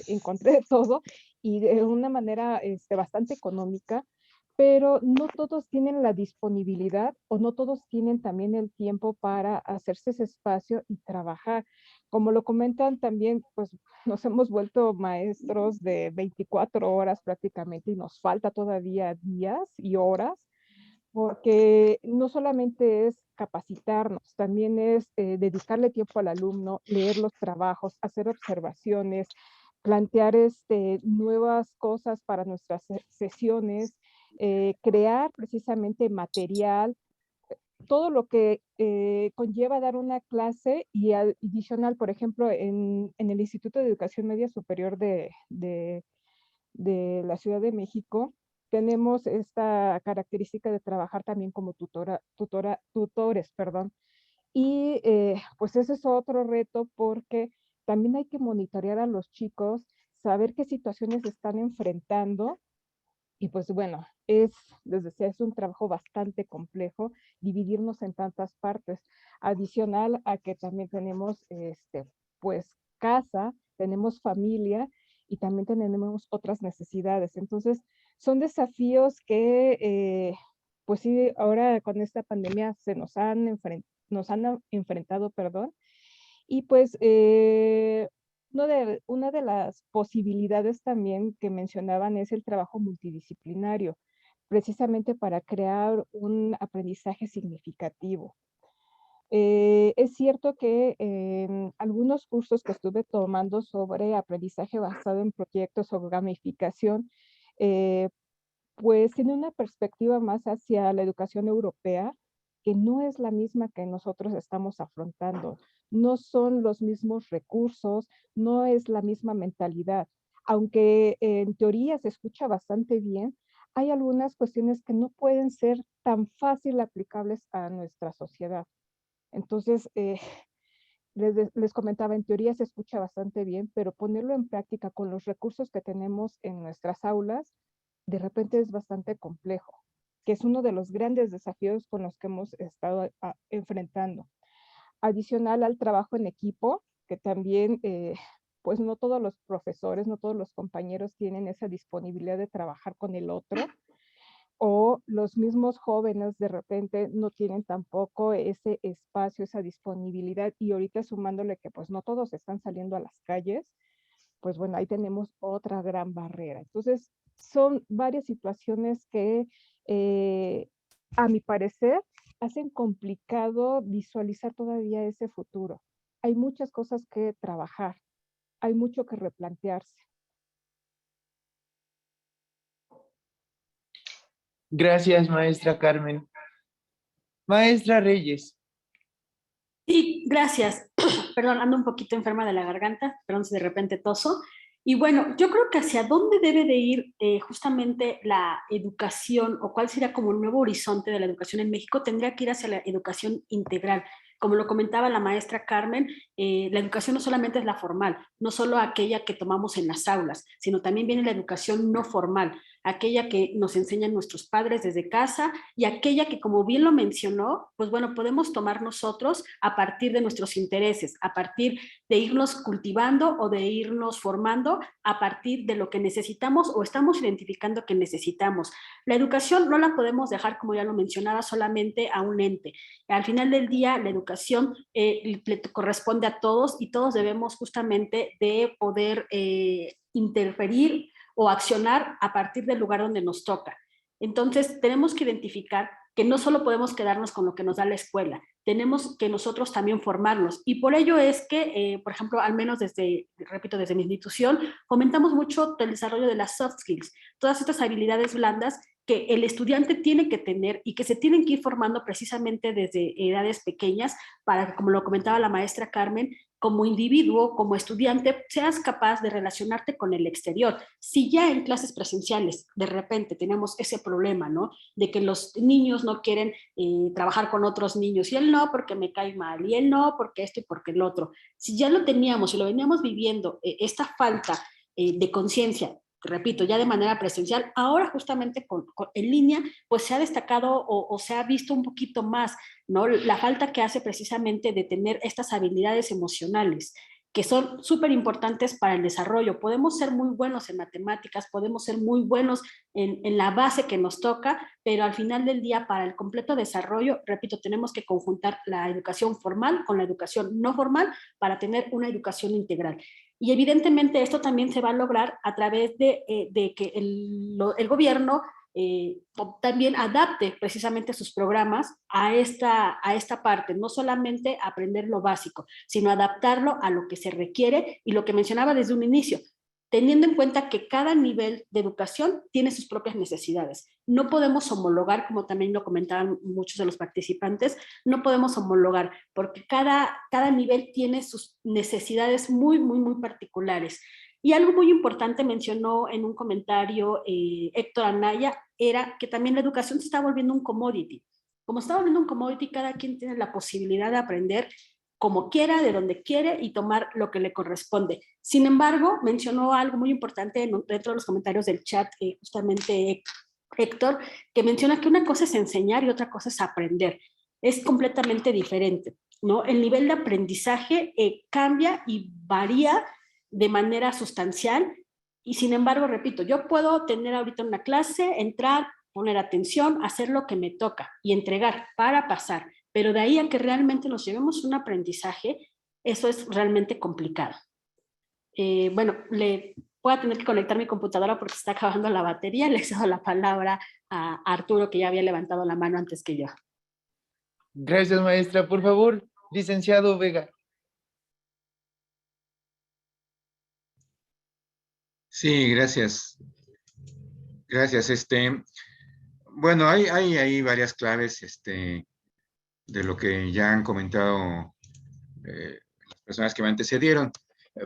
encontré de todo y de una manera bastante económica, pero no todos tienen la disponibilidad o no todos tienen también el tiempo para hacerse ese espacio y trabajar. Como lo comentan también, pues nos hemos vuelto maestros de 24 horas prácticamente y nos falta todavía días y horas, porque no solamente es capacitarnos, también es dedicarle tiempo al alumno, leer los trabajos, hacer observaciones, plantear nuevas cosas para nuestras sesiones, crear precisamente material. todo lo que conlleva dar una clase y adicional, por ejemplo, en el Instituto de Educación Media Superior de la Ciudad de México, tenemos esta característica de trabajar también como tutores, perdón. Y pues ese es otro reto porque también hay que monitorear a los chicos, saber qué situaciones están enfrentando. Y pues bueno, les decía, es un trabajo bastante complejo dividirnos en tantas partes. Adicional a que también tenemos, pues, casa, tenemos familia y también tenemos otras necesidades. Entonces, son desafíos que, pues sí, ahora con esta pandemia nos han enfrentado, perdón. Y pues una de las posibilidades también que mencionaban es el trabajo multidisciplinario, precisamente para crear un aprendizaje significativo. Es cierto que en algunos cursos que estuve tomando sobre aprendizaje basado en proyectos o gamificación, pues tiene una perspectiva más hacia la educación europea, que no es la misma que nosotros estamos afrontando. No son los mismos recursos, no es la misma mentalidad. Aunque en teoría se escucha bastante bien, hay algunas cuestiones que no pueden ser tan fácil aplicables a nuestra sociedad. Entonces, les comentaba, en teoría se escucha bastante bien, pero ponerlo en práctica con los recursos que tenemos en nuestras aulas, de repente es bastante complejo, que es uno de los grandes desafíos con los que hemos estado enfrentando. Adicional al trabajo en equipo, que también, pues no todos los profesores, no todos los compañeros tienen esa disponibilidad de trabajar con el otro, o los mismos jóvenes de repente no tienen tampoco ese espacio, esa disponibilidad, y ahorita sumándole que pues no todos están saliendo a las calles, pues bueno, ahí tenemos otra gran barrera. Entonces, son varias situaciones que, a mi parecer, hacen complicado visualizar todavía ese futuro. Hay muchas cosas que trabajar, hay mucho que replantearse. Gracias, maestra Carmen. Maestra Reyes. Sí, gracias. Perdón, ando un poquito enferma de la garganta, perdón si de repente toso. Y bueno, yo creo que hacia dónde debe de ir justamente la educación o cuál sería como el nuevo horizonte de la educación en México, tendría que ir hacia la educación integral. Como lo comentaba la maestra Carmen, la educación no solamente es la formal, no solo aquella que tomamos en las aulas, sino también viene la educación no formal, aquella que nos enseñan nuestros padres desde casa y aquella que, como bien lo mencionó, pues bueno, podemos tomar nosotros a partir de nuestros intereses, a partir de irnos cultivando o de irnos formando a partir de lo que necesitamos o estamos identificando que necesitamos. La educación no la podemos dejar, como ya lo mencionaba, solamente a un ente. Al final del día, la educación le corresponde a todos y todos debemos justamente de poder interferir o accionar a partir del lugar donde nos toca. Entonces, tenemos que identificar que no solo podemos quedarnos con lo que nos da la escuela, tenemos que nosotros también formarnos. Y por ello es que, por ejemplo, al menos repito, desde mi institución, fomentamos mucho el desarrollo de las soft skills, todas estas habilidades blandas que el estudiante tiene que tener y que se tienen que ir formando precisamente desde edades pequeñas para que, como lo comentaba la maestra Carmen, como individuo, como estudiante, seas capaz de relacionarte con el exterior. Si ya en clases presenciales de repente tenemos ese problema, ¿no? De que los niños no quieren trabajar con otros niños, y él no porque me cae mal, y él no porque esto y porque el otro. Si ya lo teníamos y lo veníamos viviendo, esta falta de conciencia, repito, ya de manera presencial, ahora justamente en línea, pues se ha destacado o se ha visto un poquito más, ¿no? La falta que hace precisamente de tener estas habilidades emocionales, que son súper importantes para el desarrollo. Podemos ser muy buenos en matemáticas, podemos ser muy buenos en la base que nos toca, pero al final del día, para el completo desarrollo, repito, tenemos que conjuntar la educación formal con la educación no formal para tener una educación integral. Y evidentemente esto también se va a lograr a través de que el gobierno también adapte precisamente sus programas a esta parte, no solamente aprender lo básico, sino adaptarlo a lo que se requiere y lo que mencionaba desde un inicio. teniendo en cuenta que cada nivel de educación tiene sus propias necesidades. No podemos homologar, como también lo comentaban muchos de los participantes, no podemos homologar porque cada nivel tiene sus necesidades muy, muy, muy particulares. Y algo muy importante mencionó en un comentario Héctor Anaya, era que también la educación se está volviendo un commodity. Como está volviendo un commodity, cada quien tiene la posibilidad de aprender como quiera, de donde quiere y tomar lo que le corresponde. Sin embargo, mencionó algo muy importante dentro de los comentarios del chat, justamente Héctor, que menciona que una cosa es enseñar y otra cosa es aprender. Es completamente diferente, ¿no? El nivel de aprendizaje cambia y varía de manera sustancial y sin embargo, repito, yo puedo tener ahorita una clase, entrar, poner atención, hacer lo que me toca y entregar para pasar. Pero de ahí a que realmente nos llevemos un aprendizaje, eso es realmente complicado. Bueno, voy a tener que conectar mi computadora porque se está acabando la batería. Le cedo la palabra a Arturo, que ya había levantado la mano antes que yo. Gracias, maestra. Por favor, licenciado Vega. Sí, gracias. Gracias. Bueno, hay varias claves de lo que ya han comentado las personas que me antecedieron.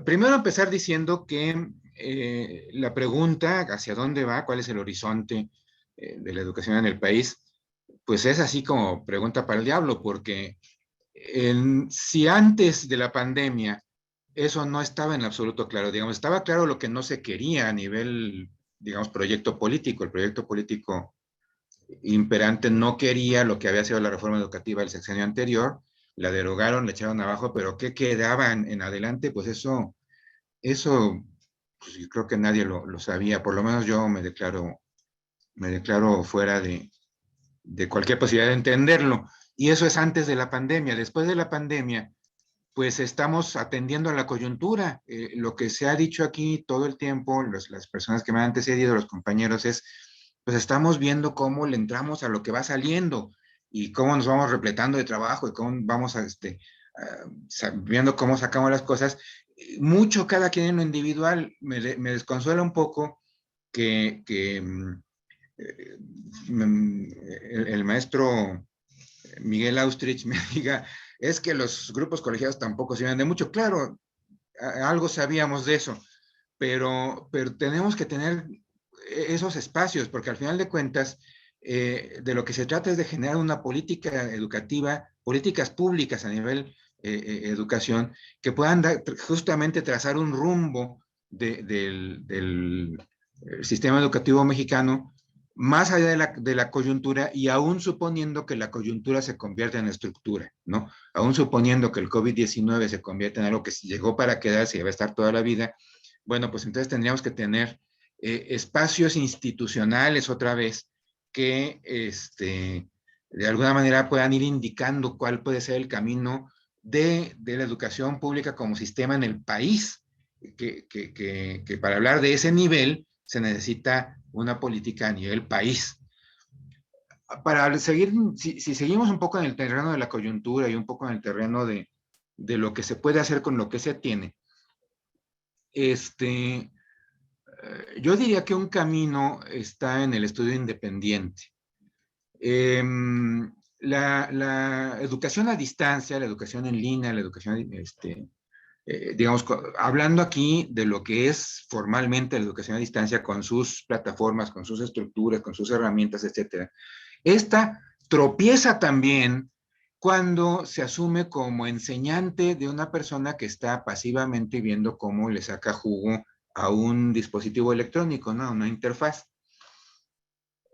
Primero empezar diciendo que la pregunta hacia dónde va, cuál es el horizonte de la educación en el país, pues es así como pregunta para el diablo, porque si antes de la pandemia eso no estaba en absoluto claro, digamos, estaba claro lo que no se quería a nivel, digamos, proyecto político. El proyecto político imperante no quería lo que había sido la reforma educativa del sexenio anterior, la derogaron, la echaron abajo, pero ¿qué quedaba en adelante? Pues eso pues yo creo que nadie lo sabía, por lo menos yo me declaro fuera de cualquier posibilidad de entenderlo. Y eso es antes de la pandemia. Después de la pandemia, pues estamos atendiendo a la coyuntura. Lo que se ha dicho aquí todo el tiempo, las personas que me han antecedido, los compañeros, es, pues estamos viendo cómo le entramos a lo que va saliendo y cómo nos vamos repletando de trabajo y cómo vamos viendo cómo sacamos las cosas. Mucho cada quien en lo individual. Me desconsuela un poco que el maestro Miguel Austrich me diga, es que los grupos colegiados tampoco sirven de mucho. Claro, algo sabíamos de eso, pero tenemos que tener esos espacios, porque al final de cuentas, de lo que se trata es de generar una política educativa, políticas públicas a nivel educación, que puedan justamente trazar un rumbo del sistema educativo mexicano más allá de la coyuntura y aún suponiendo que la coyuntura se convierta en estructura, ¿no? Aún suponiendo que el COVID-19 se convierta en algo que llegó para quedarse y va a estar toda la vida, bueno, pues entonces tendríamos que tener espacios institucionales otra vez que de alguna manera puedan ir indicando cuál puede ser el camino de la educación pública como sistema en el país, que para hablar de ese nivel se necesita una política a nivel país. Para seguir, si seguimos un poco en el terreno de la coyuntura y un poco en el terreno de lo que se puede hacer con lo que se tiene, yo diría que un camino está en el estudio independiente. La educación a distancia, la educación en línea, la educación, digamos, hablando aquí de lo que es formalmente la educación a distancia con sus plataformas, con sus estructuras, con sus herramientas, etcétera. Esta tropieza también cuando se asume como enseñante de una persona que está pasivamente viendo cómo le saca jugo a un dispositivo electrónico, ¿no? Una interfaz.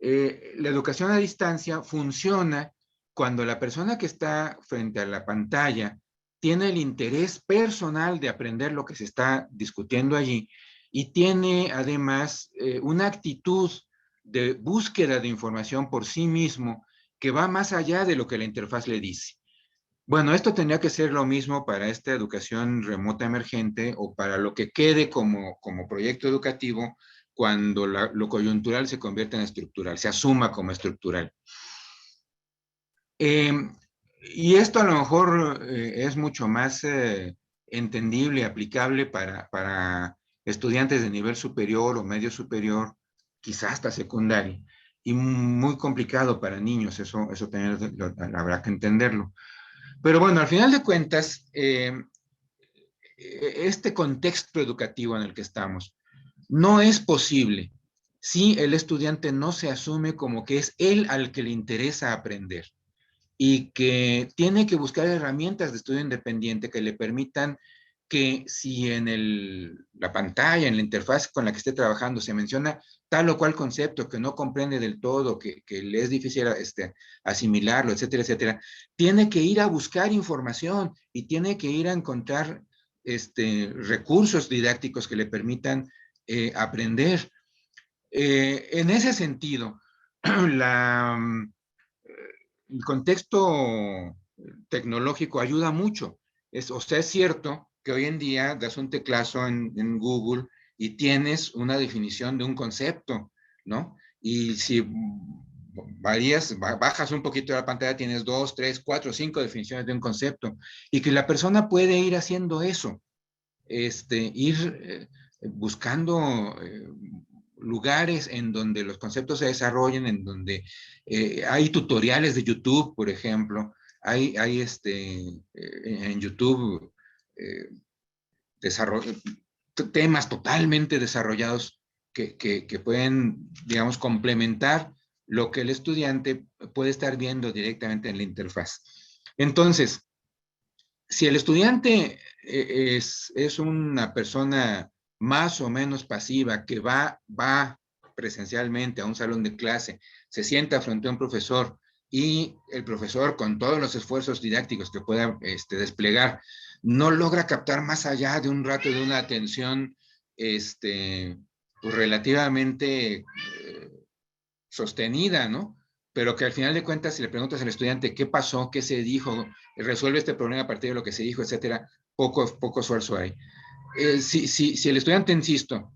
La educación a distancia funciona cuando la persona que está frente a la pantalla tiene el interés personal de aprender lo que se está discutiendo allí y tiene además una actitud de búsqueda de información por sí mismo que va más allá de lo que la interfaz le dice. Bueno, esto tendría que ser lo mismo para esta educación remota emergente o para lo que quede como proyecto educativo cuando lo coyuntural se convierte en estructural, se asuma como estructural. Y esto a lo mejor es mucho más entendible, aplicable para estudiantes de nivel superior o medio superior, quizás hasta secundaria, y muy complicado para niños, eso también habrá que entenderlo. Pero bueno, al final de cuentas, este contexto educativo en el que estamos no es posible si el estudiante no se asume como que es él al que le interesa aprender y que tiene que buscar herramientas de estudio independiente que le permitan que si en la pantalla, en la interfaz con la que esté trabajando se menciona tal o cual concepto que no comprende del todo, que le es difícil asimilarlo, etcétera, etcétera, tiene que ir a buscar información y tiene que ir a encontrar recursos didácticos que le permitan aprender. En ese sentido, el contexto tecnológico ayuda mucho. O sea, es cierto que hoy en día das un teclazo en Google y tienes una definición de un concepto, ¿no? Y si bajas un poquito de la pantalla, tienes 2, 3, 4, 5 definiciones de un concepto. Y que la persona puede ir haciendo eso, ir buscando lugares en donde los conceptos se desarrollen, en donde hay tutoriales de YouTube, por ejemplo, hay en YouTube temas totalmente desarrollados que pueden, digamos, complementar lo que el estudiante puede estar viendo directamente en la interfaz. Entonces, si el estudiante es una persona más o menos pasiva que va presencialmente a un salón de clase, se sienta frente a un profesor y el profesor, con todos los esfuerzos didácticos que pueda desplegar, no logra captar más allá de un rato de una atención pues relativamente sostenida, ¿no? Pero que al final de cuentas, si le preguntas al estudiante qué pasó, qué se dijo, resuelve este problema a partir de lo que se dijo, etcétera, poco esfuerzo hay. Si el estudiante, insisto,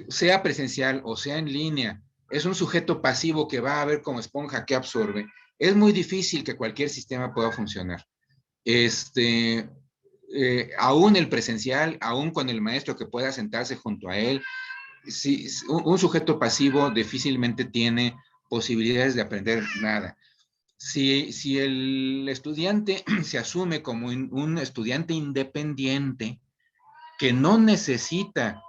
sea presencial o sea en línea, es un sujeto pasivo que va a ver como esponja que absorbe, es muy difícil que cualquier sistema pueda funcionar. Aún el presencial, aún con el maestro que pueda sentarse junto a él, si un sujeto pasivo difícilmente tiene posibilidades de aprender nada. Si el estudiante se asume como un estudiante independiente que no necesita,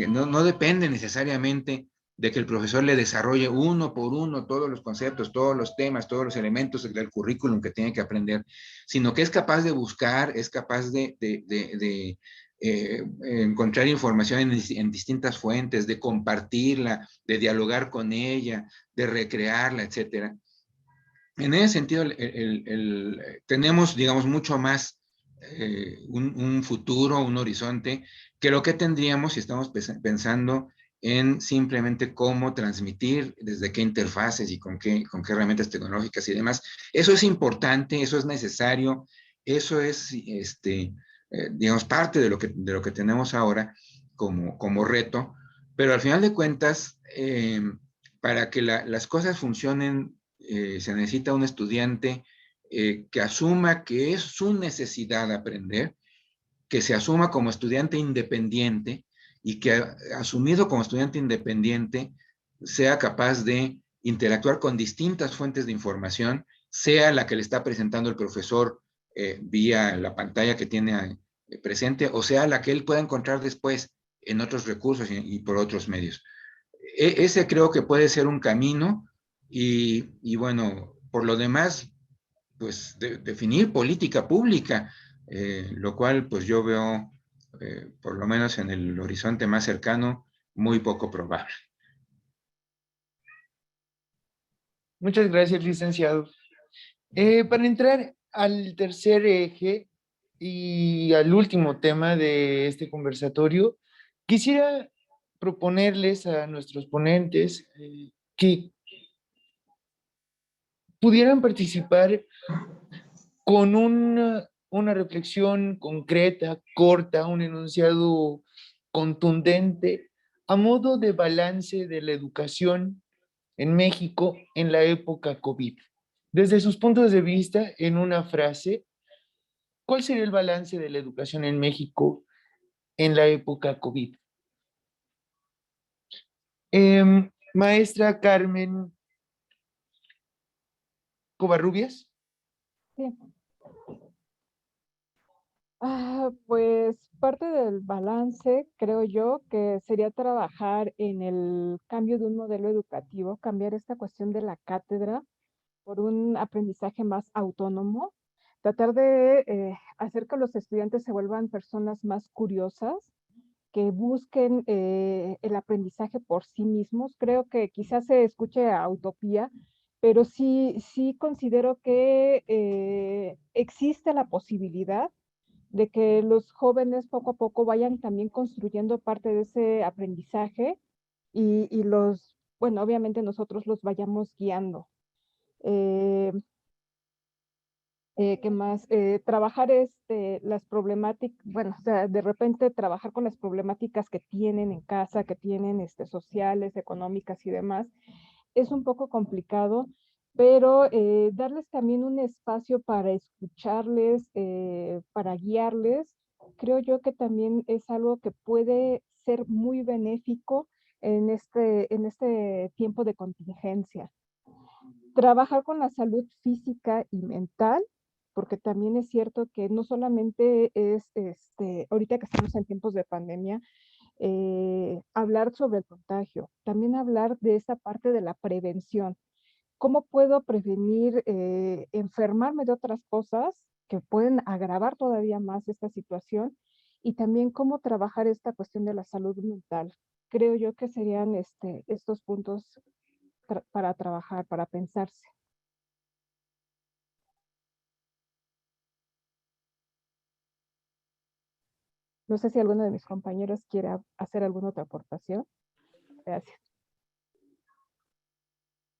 no depende necesariamente de que el profesor le desarrolle uno por uno todos los conceptos, todos los temas, todos los elementos del currículum que tiene que aprender, sino que es capaz de buscar, es capaz de encontrar información en distintas fuentes, de compartirla, de dialogar con ella, de recrearla, etcétera. En ese sentido, tenemos, digamos, mucho más un futuro, un horizonte, que lo que tendríamos si estamos pensando en simplemente cómo transmitir, desde qué interfaces y con qué herramientas tecnológicas y demás. Eso es importante, eso es necesario, eso es, digamos, parte de lo que tenemos ahora como reto, pero al final de cuentas, para que las cosas funcionen, se necesita un estudiante que asuma que es su necesidad aprender, que se asuma como estudiante independiente y que asumido como estudiante independiente sea capaz de interactuar con distintas fuentes de información, sea la que le está presentando el profesor vía la pantalla que tiene presente, o sea la que él pueda encontrar después en otros recursos y por otros medios. Ese creo que puede ser un camino y bueno, por lo demás, pues definir política pública, lo cual pues yo veo, por lo menos en el horizonte más cercano, muy poco probable. Muchas gracias, licenciado. Para entrar al tercer eje y al último tema de este conversatorio, quisiera proponerles a nuestros ponentes que pudieran participar con una reflexión concreta, corta, un enunciado contundente, a modo de balance de la educación en México en la época COVID. Desde sus puntos de vista, en una frase, ¿cuál sería el balance de la educación en México en la época COVID. Maestra Carmen Covarrubias. Sí. Pues parte del balance, creo yo, que sería trabajar en el cambio de un modelo educativo, cambiar esta cuestión de la cátedra por un aprendizaje más autónomo, tratar de hacer que los estudiantes se vuelvan personas más curiosas, que busquen el aprendizaje por sí mismos. Creo que quizás se escuche a utopía, pero sí considero que existe la posibilidad de que los jóvenes poco a poco vayan también construyendo parte de ese aprendizaje y bueno, obviamente nosotros los vayamos guiando. ¿Qué más? Trabajar las problemáticas, bueno, o sea, de repente trabajar con las problemáticas que tienen en casa, que tienen sociales, económicas y demás, es un poco complicado, pero darles también un espacio para escucharles, para guiarles, creo yo que también es algo que puede ser muy benéfico en este tiempo de contingencia. Trabajar con la salud física y mental, porque también es cierto que no solamente es, ahorita que estamos en tiempos de pandemia, hablar sobre el contagio, también hablar de esa parte de la prevención. ¿Cómo puedo prevenir enfermarme de otras cosas que pueden agravar todavía más esta situación? Y también cómo trabajar esta cuestión de la salud mental. Creo yo que serían estos puntos para trabajar, para pensarse. No sé si alguno de mis compañeros quiere hacer alguna otra aportación. Gracias.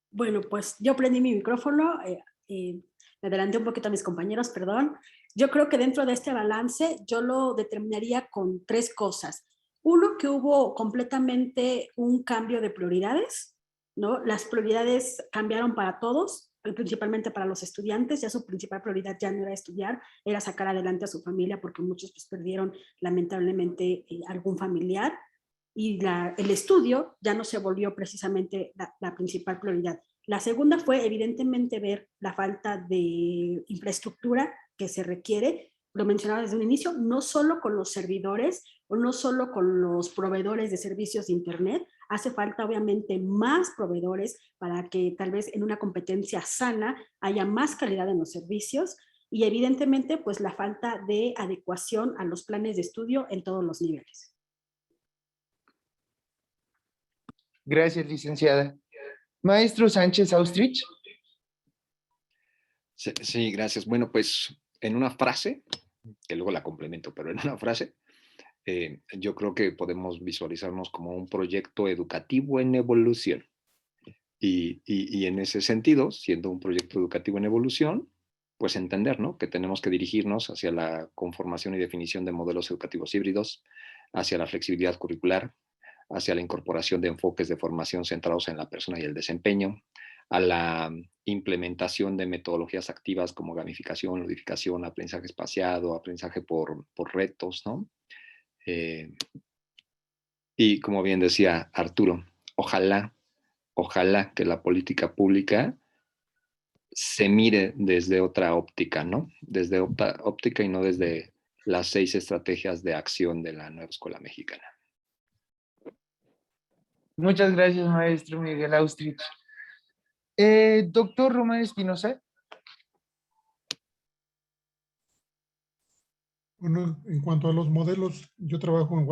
Bueno, pues yo prendí mi micrófono, me adelanté un poquito a mis compañeros, perdón. Yo creo que dentro de este balance yo lo determinaría con 3 cosas. Uno, que hubo completamente un cambio de prioridades, ¿no? Las prioridades cambiaron para todos, principalmente para los estudiantes. Ya su principal prioridad ya no era estudiar, era sacar adelante a su familia, porque muchos pues perdieron lamentablemente algún familiar. Y el estudio ya no se volvió precisamente la principal prioridad. La segunda fue evidentemente ver la falta de infraestructura que se requiere, lo mencionaba desde un inicio, no solo con los servidores o no solo con los proveedores de servicios de internet, hace falta obviamente más proveedores para que tal vez en una competencia sana haya más calidad en los servicios y evidentemente pues la falta de adecuación a los planes de estudio en todos los niveles. Gracias, licenciada. Maestro Sánchez Austrich. Sí, gracias. Bueno, pues en una frase, que luego la complemento, pero en una frase, yo creo que podemos visualizarnos como un proyecto educativo en evolución. Y en ese sentido, siendo un proyecto educativo en evolución, pues entender, ¿no?, que tenemos que dirigirnos hacia la conformación y definición de modelos educativos híbridos, hacia la flexibilidad curricular, hacia la incorporación de enfoques de formación centrados en la persona y el desempeño, a la implementación de metodologías activas como gamificación, ludificación, aprendizaje espaciado, aprendizaje por retos, ¿no? Y como bien decía Arturo, ojalá que la política pública se mire desde otra óptica, ¿no? Desde otra óptica y no desde las 6 estrategias de acción de la nueva escuela mexicana. Muchas gracias, maestro Miguel Austrich. Doctor Román Espinosa. Bueno, en cuanto a los modelos, yo trabajo en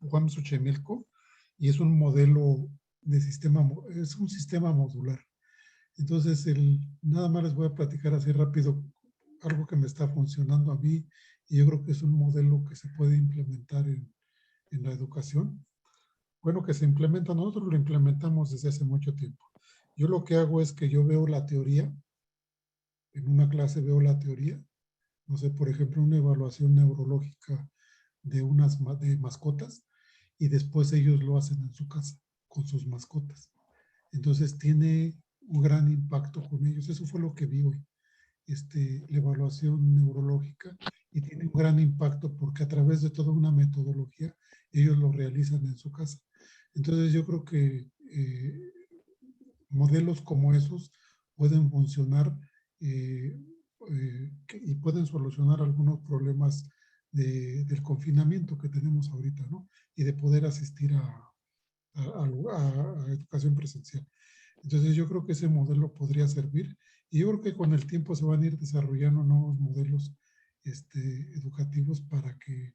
Juan Xochimilco y es un modelo de es un sistema modular. Entonces, nada más les voy a platicar así rápido algo que me está funcionando a mí y yo creo que es un modelo que se puede implementar en la educación. Bueno, que se implementa, nosotros lo implementamos desde hace mucho tiempo. Yo lo que hago es que yo veo la teoría, en una clase veo la teoría, no sé, por ejemplo, una evaluación neurológica de mascotas y después ellos lo hacen en su casa con sus mascotas. Entonces tiene un gran impacto con ellos. Eso fue lo que vi hoy, la evaluación neurológica y tiene un gran impacto porque a través de toda una metodología ellos lo realizan en su casa. Entonces yo creo que modelos como esos pueden funcionar y pueden solucionar algunos problemas del confinamiento que tenemos ahorita, ¿no? Y de poder asistir a educación presencial. Entonces yo creo que ese modelo podría servir y yo creo que con el tiempo se van a ir desarrollando nuevos modelos educativos para que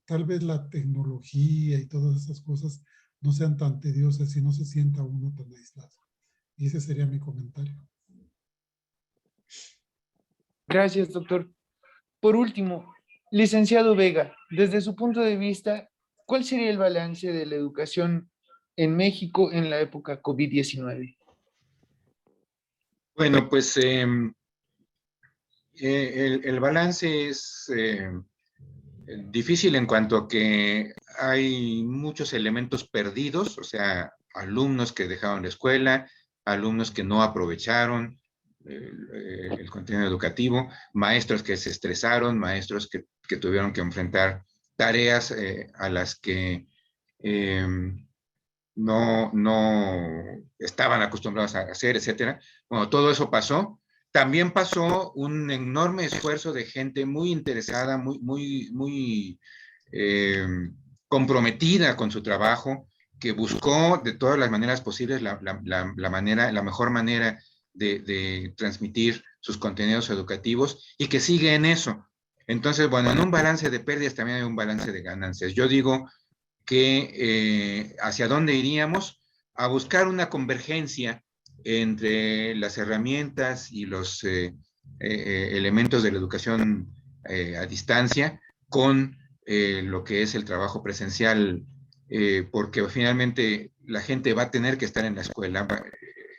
tal vez la tecnología y todas esas cosas no sean tan tediosas y no se sienta uno tan aislado. Y ese sería mi comentario. Gracias, doctor. Por último, licenciado Vega, desde su punto de vista, ¿cuál sería el balance de la educación en México en la época COVID-19? Bueno, pues el balance es difícil en cuanto a que hay muchos elementos perdidos, o sea, alumnos que dejaron la escuela, alumnos que no aprovecharon el contenido educativo, maestros que se estresaron, maestros que tuvieron que enfrentar tareas a las que no estaban acostumbrados a hacer, etcétera. Bueno, todo eso pasó. También pasó un enorme esfuerzo de gente muy interesada, muy comprometida con su trabajo, que buscó de todas las maneras posibles la mejor manera de transmitir sus contenidos educativos y que sigue en eso. Entonces, bueno, en un balance de pérdidas también hay un balance de ganancias. Yo digo que hacia dónde iríamos, a buscar una convergencia entre las herramientas y los elementos de la educación a distancia con lo que es el trabajo presencial, porque finalmente la gente va a tener que estar en la escuela.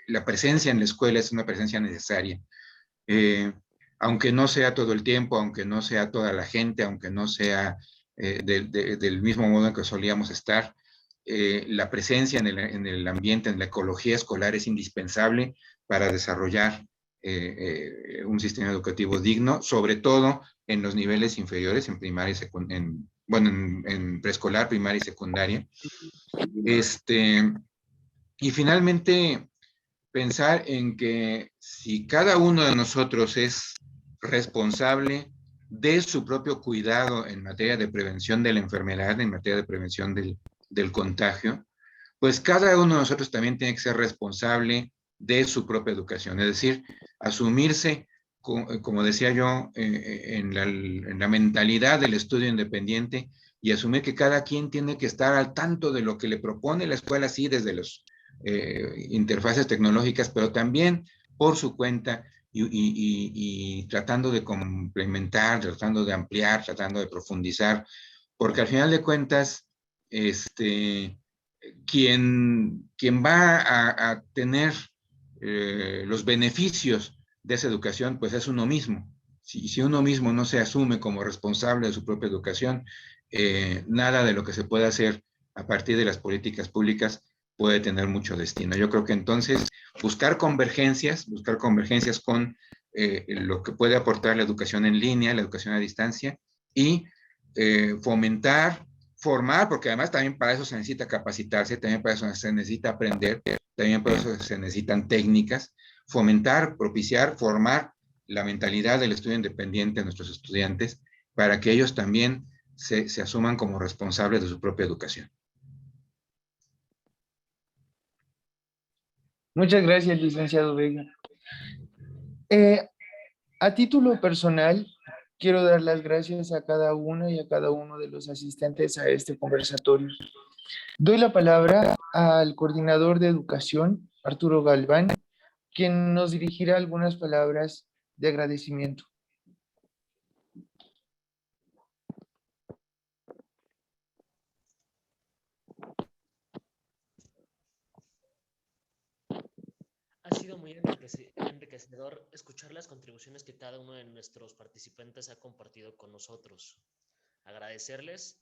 La presencia en la escuela es una presencia necesaria. Aunque no sea todo el tiempo, aunque no sea toda la gente, aunque no sea del mismo modo en que solíamos estar, la presencia en el ambiente, en la ecología escolar es indispensable para desarrollar un sistema educativo digno, sobre todo en los niveles inferiores, en primaria y en preescolar, primaria y secundaria. Y finalmente, pensar en que si cada uno de nosotros es responsable de su propio cuidado en materia de prevención de la enfermedad, en materia de prevención del contagio, pues cada uno de nosotros también tiene que ser responsable de su propia educación, es decir, asumirse, como decía yo, en la mentalidad del estudio independiente y asumir que cada quien tiene que estar al tanto de lo que le propone la escuela, sí, desde los interfaces tecnológicas, pero también por su cuenta y tratando de complementar, tratando de ampliar, tratando de profundizar, porque al final de cuentas, quien va a tener los beneficios de esa educación, pues es uno mismo. Si uno mismo no se asume como responsable de su propia educación, nada de lo que se puede hacer a partir de las políticas públicas puede tener mucho destino. Yo creo que entonces buscar convergencias con lo que puede aportar la educación en línea, la educación a distancia y fomentar, formar, porque además también para eso se necesita capacitarse, también para eso se necesita aprender, también para eso se necesitan técnicas, fomentar, propiciar, formar la mentalidad del estudio independiente de nuestros estudiantes para que ellos también se asuman como responsables de su propia educación. Muchas gracias, licenciado Vega. A título personal, quiero dar las gracias a cada uno y a cada uno de los asistentes a este conversatorio. Doy la palabra al coordinador de educación, Arturo Galván, quien nos dirigirá algunas palabras de agradecimiento. Ha sido muy enriquecedor escuchar las contribuciones que cada uno de nuestros participantes ha compartido con nosotros. Agradecerles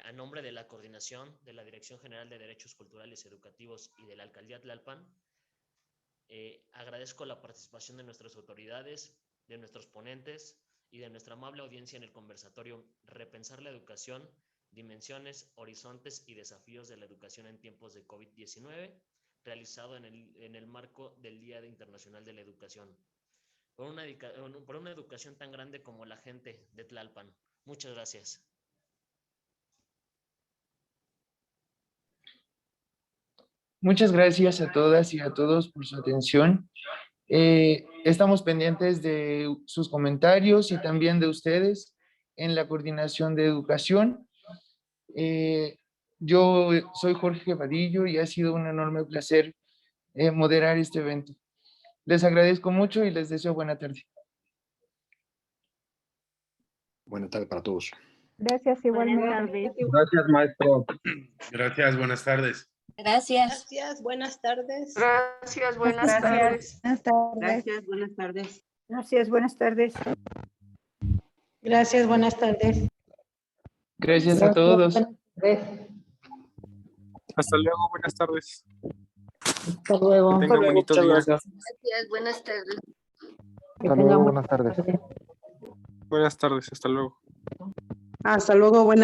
a nombre de la coordinación de la Dirección General de Derechos Culturales y Educativos y de la Alcaldía Tlalpan. Agradezco la participación de nuestras autoridades, de nuestros ponentes, y de nuestra amable audiencia en el conversatorio Repensar la educación, dimensiones, horizontes y desafíos de la educación en tiempos de COVID-19, realizado en el marco del Día Internacional de la Educación, por una educación tan grande como la gente de Tlalpan. Muchas gracias. Muchas gracias a todas y a todos por su atención. Estamos pendientes de sus comentarios y también de ustedes en la coordinación de educación. Yo soy Jorge Vadillo y ha sido un enorme placer moderar este evento. Les agradezco mucho y les deseo buena tarde. Buena tarde para todos. Gracias, igualmente. Gracias, maestro. Gracias, buenas tardes. Gracias. Gracias, buenas tardes. Gracias, buenas tardes. Buenas tardes. Gracias, buenas tardes. Gracias, buenas tardes. Gracias, buenas tardes. Gracias a todos. Hasta luego, buenas tardes. Hasta luego. Que tengan bonito día. Gracias, buenas tardes. Hasta luego, buenas tardes. Buenas tardes, hasta luego. Hasta luego, buenas